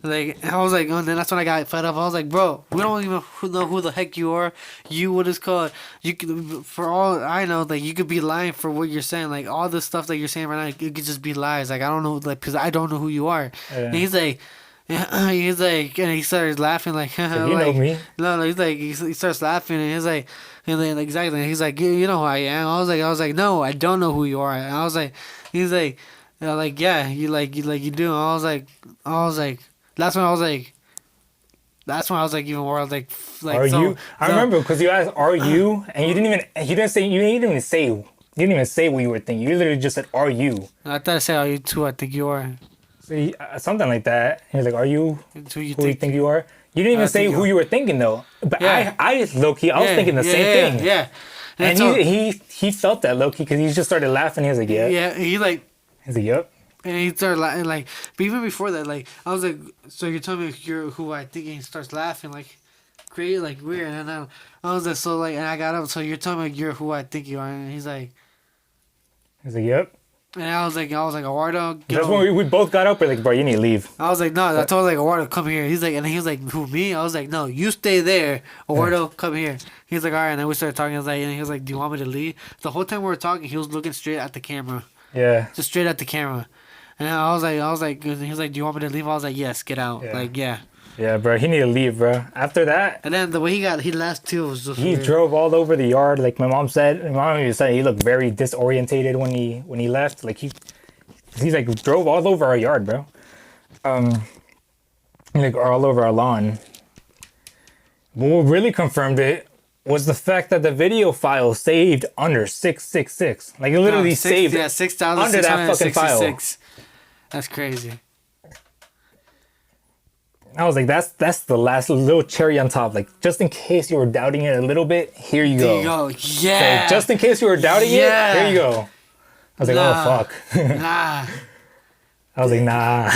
Like, I was like, and then that's when I got fed up. I was like, "Bro, we don't even know who the heck you are. You what is called? You could, for all I know, like you could be lying for what you're saying. Like all the stuff that you're saying right now, it could just be lies. Like I don't know, like because I don't know who you are." Yeah. And he's like, and he started laughing like, so you know me. No, he's like, he starts laughing and he's like. And then exactly, he's like, you know who I am. I was like, no, I don't know who you are. And I was like, he's like, yeah, you do. And I was like, that's when I was like even more. I was like, are so, you? I remember because you asked, are you? And you didn't even say what you were thinking. You literally just said, are you? I thought I said, are you too? I think you are. So something like that. He was like, are you who you think you are? You didn't even say who you were thinking though. But I low-key, I was thinking the same thing. Yeah. And he felt that low-key because he just started laughing. He was like, yeah. Yeah, he's like, yep. And he started laughing, like, but even before that, like, I was like, so you're telling me you're who I think, and he starts laughing, like, crazy, like, weird, and I was like, so, like, and I got up, so you're telling me you're who I think you are, and he's like, yep. And I was like, Eduardo. That's when we both got up. We're like, bro, you need to leave. I was like, no. I told like Eduardo, come here. He's like, and he was like, who, me? I was like, no, you stay there. Eduardo, come here. He's like, all right. And then we started talking. I was like, and he was like, do you want me to leave? The whole time we were talking, he was looking straight at the camera. Yeah. Just straight at the camera. And I was like, and he was like, do you want me to leave? I was like, yes, get out. Yeah. Like, yeah. Yeah, bro, he needed to leave, bro. After that, and then the way he left too was just he weird. Drove all over the yard. Like my mom even said he looked very disorientated when he left. Like he's like drove all over our yard, bro. Like all over our lawn. But what really confirmed it was the fact that the video file saved under 666. Like it literally saved 6,000 under that fucking file. That's crazy. I was like, that's the last little cherry on top. Like, just in case you were doubting it a little bit, here you go. There you go. Yeah. So just in case you were doubting it, here you go. I was like, oh, fuck. Nah. I was like, nah.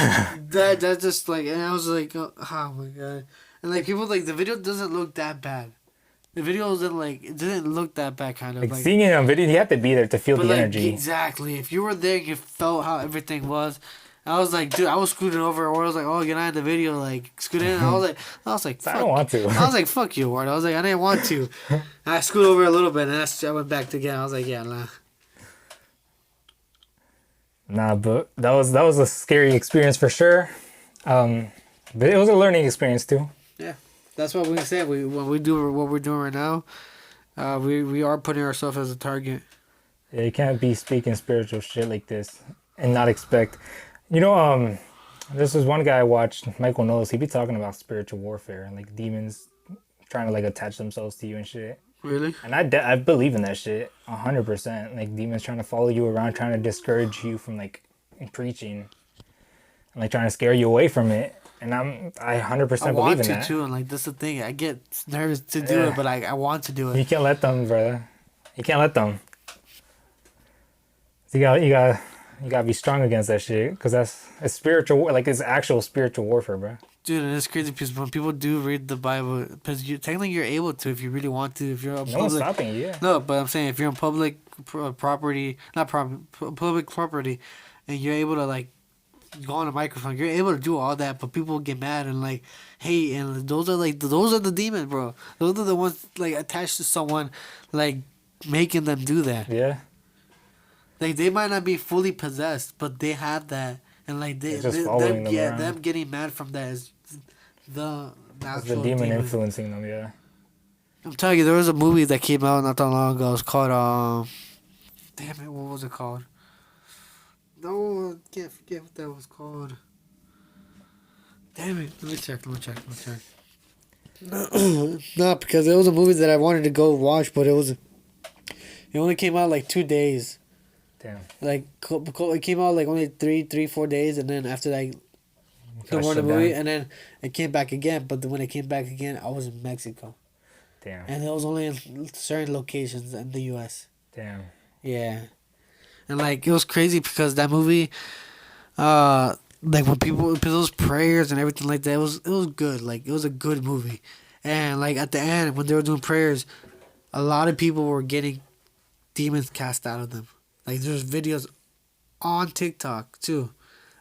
That just like, and I was like, oh my God. And like, people, like, the video doesn't look that bad. The video it didn't look that bad, kind of. Like seeing it on video, you have to be there to feel the energy. Exactly. If you were there, you felt how everything was. I was like, dude, I was scooting over, or I was like, oh, you're not in the video, like, scoot in. I was like, fuck. I don't want to. I was like, fuck you, Ward. I was like, I didn't want to. And I scooted over a little bit, and I went back again. I was like, yeah, nah. Nah, but that was a scary experience for sure. But it was a learning experience too. Yeah, that's what we said. When we do what we're doing right now, we are putting ourselves as a target. Yeah, you can't be speaking spiritual shit like this and not expect. You know, this was one guy I watched, Michael Knowles. He'd be talking about spiritual warfare and like demons trying to like attach themselves to you and shit. Really? And I believe in that shit 100%. Like demons trying to follow you around, trying to discourage you from like preaching, and like trying to scare you away from it. And I 100% I believe want in to that. too, and like that's the thing. I get nervous to do it, but like I want to do You it. can't let them, brother. You can't let them. You gotta be strong against that shit, because it's spiritual, like it's actual spiritual warfare, bro. Dude, and it's crazy because when people do read the Bible, because technically you're able to if you really want to. If you're a No one's public, stopping you. Yeah. no, but I'm saying if you're in public property, not public property, and you're able to like go on a microphone, you're able to do all that. But people get mad and like, hey, and those are the demons, bro. Those are the ones like attached to someone, like making them do that. Yeah. Like they might not be fully possessed, but they have that, and like It's just following them around. them getting mad from that is the It's actual the demon influencing them. Yeah. I'm telling you, there was a movie that came out not that long ago. It's called damn it, what was it called? No, I can't forget what that was called. Damn it, let me check. No, because it was a movie that I wanted to go watch, but it only came out like 2 days. Damn. Like it came out like only 4 days, and then after that, no more the shut movie, down. and then it came back again. But when it came back again, I was in Mexico, Damn. and it was only in certain locations in the U.S. Damn. Yeah, and like it was crazy because that movie, like when people those prayers and everything like that, it was good. Like it was a good movie, and like at the end when they were doing prayers, a lot of people were getting demons cast out of them. Like there's videos on TikTok too,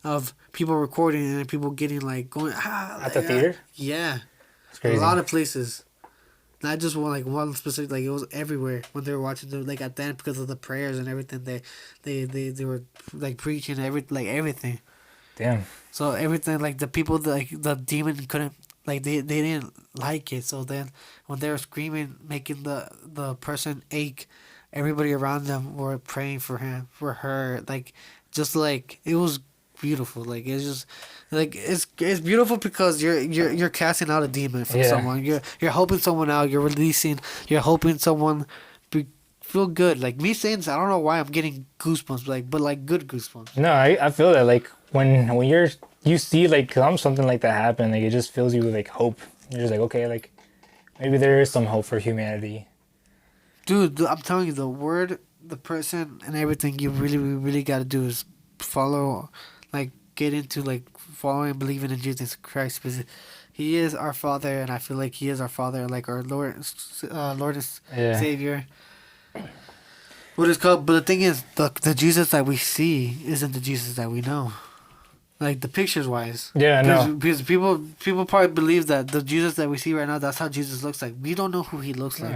of people recording and people getting like going At the theater? Yeah, It's crazy. a lot of places. Not just one specific. Like it was everywhere when they were watching the like at the end because of the prayers and everything. They were like preaching everything. Damn. So everything like the people like the demon couldn't like they didn't like it. So then when they were screaming, making the person ache, everybody around them were praying for him, for her, like just like it was beautiful. Like it's just like it's beautiful because you're casting out a demon from Yeah. someone. You're helping someone out. You're releasing. You're helping someone feel good. Like me saying this, I don't know why I'm getting goosebumps. But like good goosebumps. No, I feel that like when you see like something like that happen, like it just fills you with like hope. You're just like, okay, like maybe there is some hope for humanity. Dude, I'm telling you, the person, and everything you really got to do is follow, like, get into, like, following and believing in Jesus Christ. Because He is our Father, and I feel like He is our Father, like our Lord and Yeah. Savior. What is called, but the thing is, the Jesus that we see isn't the Jesus that we know. Like the pictures wise. Yeah, I know. Because people probably believe that the Jesus that we see right now, that's how Jesus looks like. We don't know who he looks like.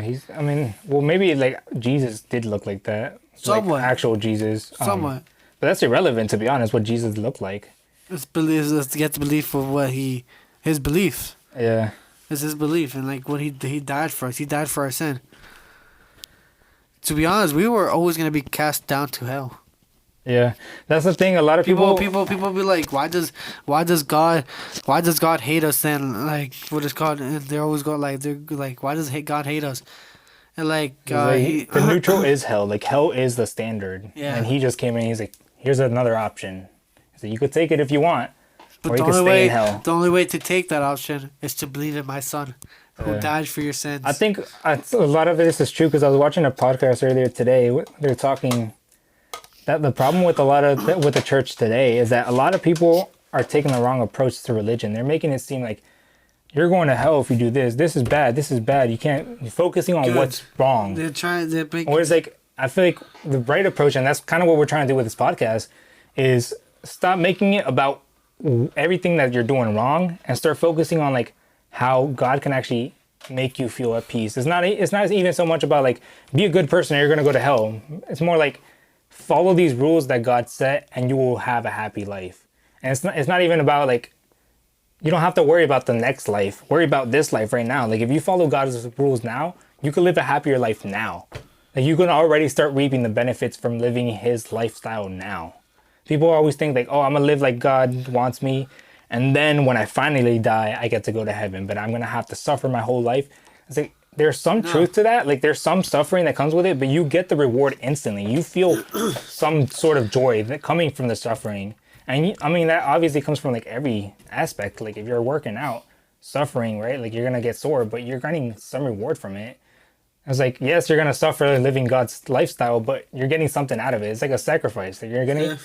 Maybe like Jesus did look like that. Somewhat. Like actual Jesus. Somewhat. But that's irrelevant, to be honest, what Jesus looked like. It's to get the belief for what his belief. Yeah. It's his belief, and like what he died for us. He died for our sin. To be honest, we were always gonna be cast down to hell. Yeah, that's the thing. A lot of People be like, why does God hate us then? Like what is called, and they're always go like they're like, why does God hate us? And like, the neutral is hell. Like hell is the standard. Yeah. And he just came in. And he's like, here's another option. So you could take it if you want, but or you could stay in hell. the only way to take that option is to believe in my Son, who Yeah. died for your sins. I think a lot of this is true because I was watching a podcast earlier today. They're talking that the problem with with the church today is that a lot of people are taking the wrong approach to religion. They're making it seem like you're going to hell if you do this. This is bad. This is bad. You're focusing on what's wrong. They're making. Whereas, like, I feel like the right approach, and that's kind of what we're trying to do with this podcast, is stop making it about everything that you're doing wrong and start focusing on like how God can actually make you feel at peace. It's not even so much about like be a good person or you're gonna go to hell. It's more like follow these rules that God set and you will have a happy life. And it's not even about like you don't have to worry about the next life. Worry about this life right now. Like if you follow God's rules now, you can live a happier life now. Like you can already start reaping the benefits from living his lifestyle now. People always think like, oh, I'm gonna live like God wants me, and then when I finally die, I get to go to heaven, but I'm gonna have to suffer my whole life. It's like there's some truth to that. Like there's some suffering that comes with it, but you get the reward instantly. You feel some sort of joy that coming from the suffering. And I mean, that obviously comes from like every aspect. Like if you're working out, suffering, right? Like you're gonna get sore, but you're getting some reward from it. It's like, yes, you're gonna suffer living God's lifestyle, but you're getting something out of it. It's like a sacrifice that you're getting. Yeah.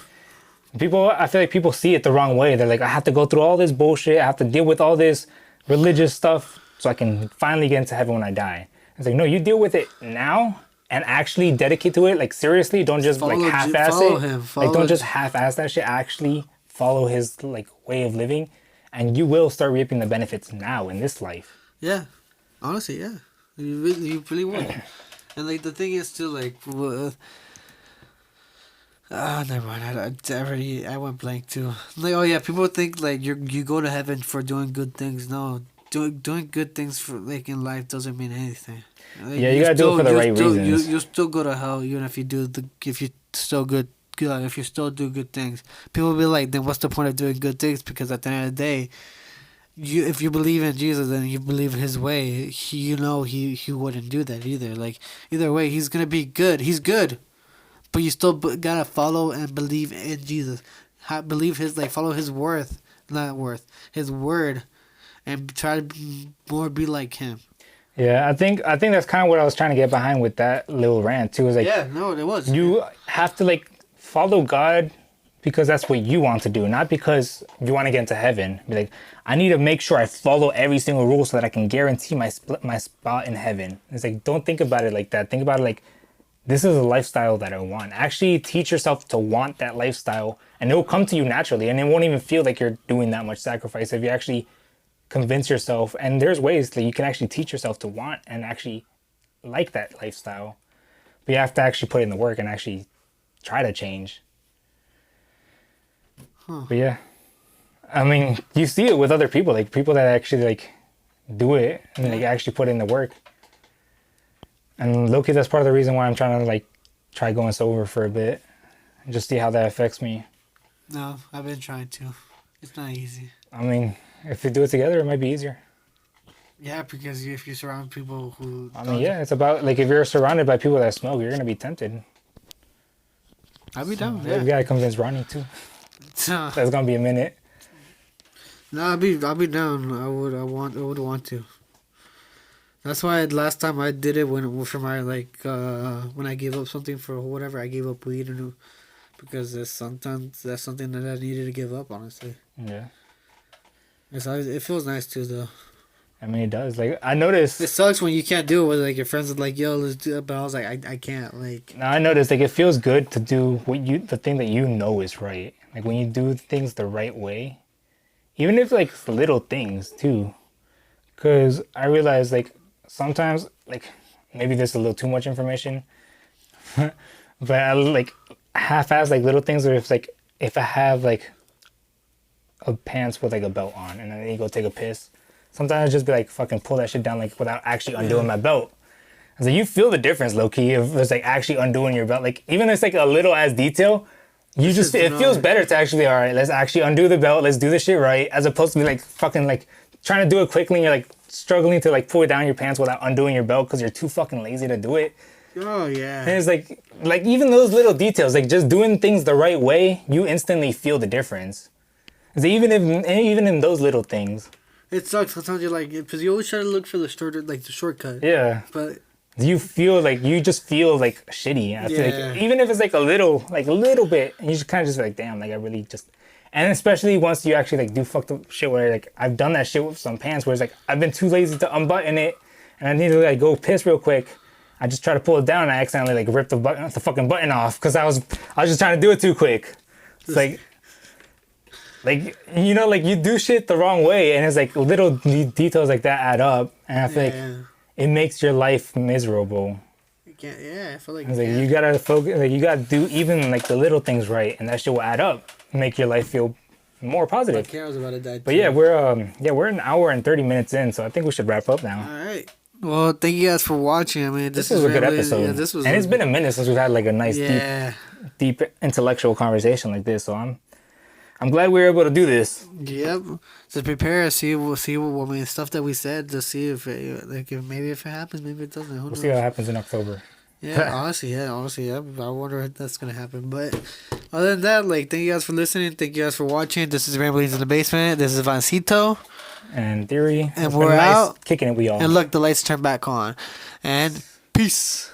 People, I feel like people see it the wrong way. They're like, I have to go through all this bullshit. I have to deal with all this religious stuff so I can finally get into heaven when I die. It's like, no, you deal with it now and actually dedicate to it. Like seriously, don't just like half-ass it. Like don't just half-ass that shit. Actually follow his like way of living, and you will start reaping the benefits now in this life. Yeah, honestly, yeah, you really will. And like the thing is too, like, never mind. I went blank too. Like, oh yeah, people think like you go to heaven for doing good things. No, doing good things for like in life doesn't mean anything. Like, Yeah, you gotta do it for the right reasons. You still go to hell even if you do if you still good. If you still do good things, people will be like, then what's the point of doing good things? Because at the end of the day, if you believe in Jesus and you believe in His way, he wouldn't do that either. Like either way, He's gonna be good. He's good, but you still gotta follow and believe in Jesus. Believe follow His His word, and try to be like Him. Yeah, I think that's kind of what I was trying to get behind with that little rant too. Is like, yeah, no, it was. You have to like follow God because that's what you want to do, not because you want to get into heaven. Be like, I need to make sure I follow every single rule so that I can guarantee my spot in heaven. It's like, don't think about it like that. Think about it like, this is a lifestyle that I want. Actually teach yourself to want that lifestyle, and it will come to you naturally, and it won't even feel like you're doing that much sacrifice if you actually convince yourself. And there's ways that you can actually teach yourself to want and actually like that lifestyle, but you have to actually put in the work and actually try to change. But yeah, I mean, you see it with other people, like people that actually like do it and like actually put in the work. And low-key, that's part of the reason why I'm trying to like try going sober for a bit and just see how that affects me. No, I've been trying to. It's not easy. I mean, if we do it together, it might be easier. Yeah, because if you surround people who... I mean, yeah, it's about, like, if you're surrounded by people that smoke, you're going to be tempted. I'll be down, yeah. You got to convince Ronnie, too. That's going to be a minute. No, I'll be down. I would want to. That's why last time I did it when I gave up something for whatever, I gave up weed, because that's something that I needed to give up, honestly. Yeah. It feels nice, too, though. I mean, it does. Like, I noticed... It sucks when you can't do it with, like, your friends are like, yo, let's do it. But I was like, I can't, like... No, I noticed, like, it feels good to do the thing that you know is right. Like, when you do things the right way. Even if, like, little things, too. Because I realize, like, sometimes, like, maybe there's a little too much information. But I, like, half-ass, like, little things where it's, like, if I have, like, a pants with, like, a belt on and then you go take a piss... Sometimes I just be like, fucking pull that shit down, like, without actually undoing my belt. I was like, you feel the difference, low-key, if it's, like, actually undoing your belt. Like, even if it's, like, a little ass detail, it feels better to actually, all right, let's actually undo the belt, let's do this shit right, as opposed to be, like, fucking, like, trying to do it quickly and you're, like, struggling to, like, pull it down your pants without undoing your belt because you're too fucking lazy to do it. Oh, yeah. And it's, like, even those little details, like, just doing things the right way, you instantly feel the difference. It's like, even in those little things... It sucks sometimes. You're like, because you always try to look for the shortcut. Yeah. But you just feel like shitty. I feel like even if it's like a little bit, and you just kind of just like, damn, like I really just, and especially once you actually like do fucked up shit where like I've done that shit with some pants where it's like I've been too lazy to unbutton it, and I need to like go piss real quick. I just try to pull it down, and I accidentally like ripped the fucking button off because I was just trying to do it too quick. It's like. Like, you know, like, you do shit the wrong way, and it's, like, little details like that add up, and I feel like it makes your life miserable. I feel like... It's like, you gotta focus, like, you gotta do even, like, the little things right, and that shit will add up, make your life feel more positive. My camera's about to die, too. But yeah, we're an hour and 30 minutes in, so I think we should wrap up now. All right. Well, thank you guys for watching. I mean, this was a good episode. Yeah, and it's been a minute since we've had, like, a nice, deep intellectual conversation like this, so I'm glad we were able to do this. Yep. So prepare. We'll see what stuff that we said to see if it happens, maybe it doesn't. We'll see what happens in October. Yeah, honestly, I wonder if that's gonna happen. But Other than that, like, thank you guys for listening. Thank you guys for watching. This is Ramblings in the Basement. This is Vancito. And Theory. And It's we're been nice out. kicking it, we all. And look, the lights turn back on. And peace.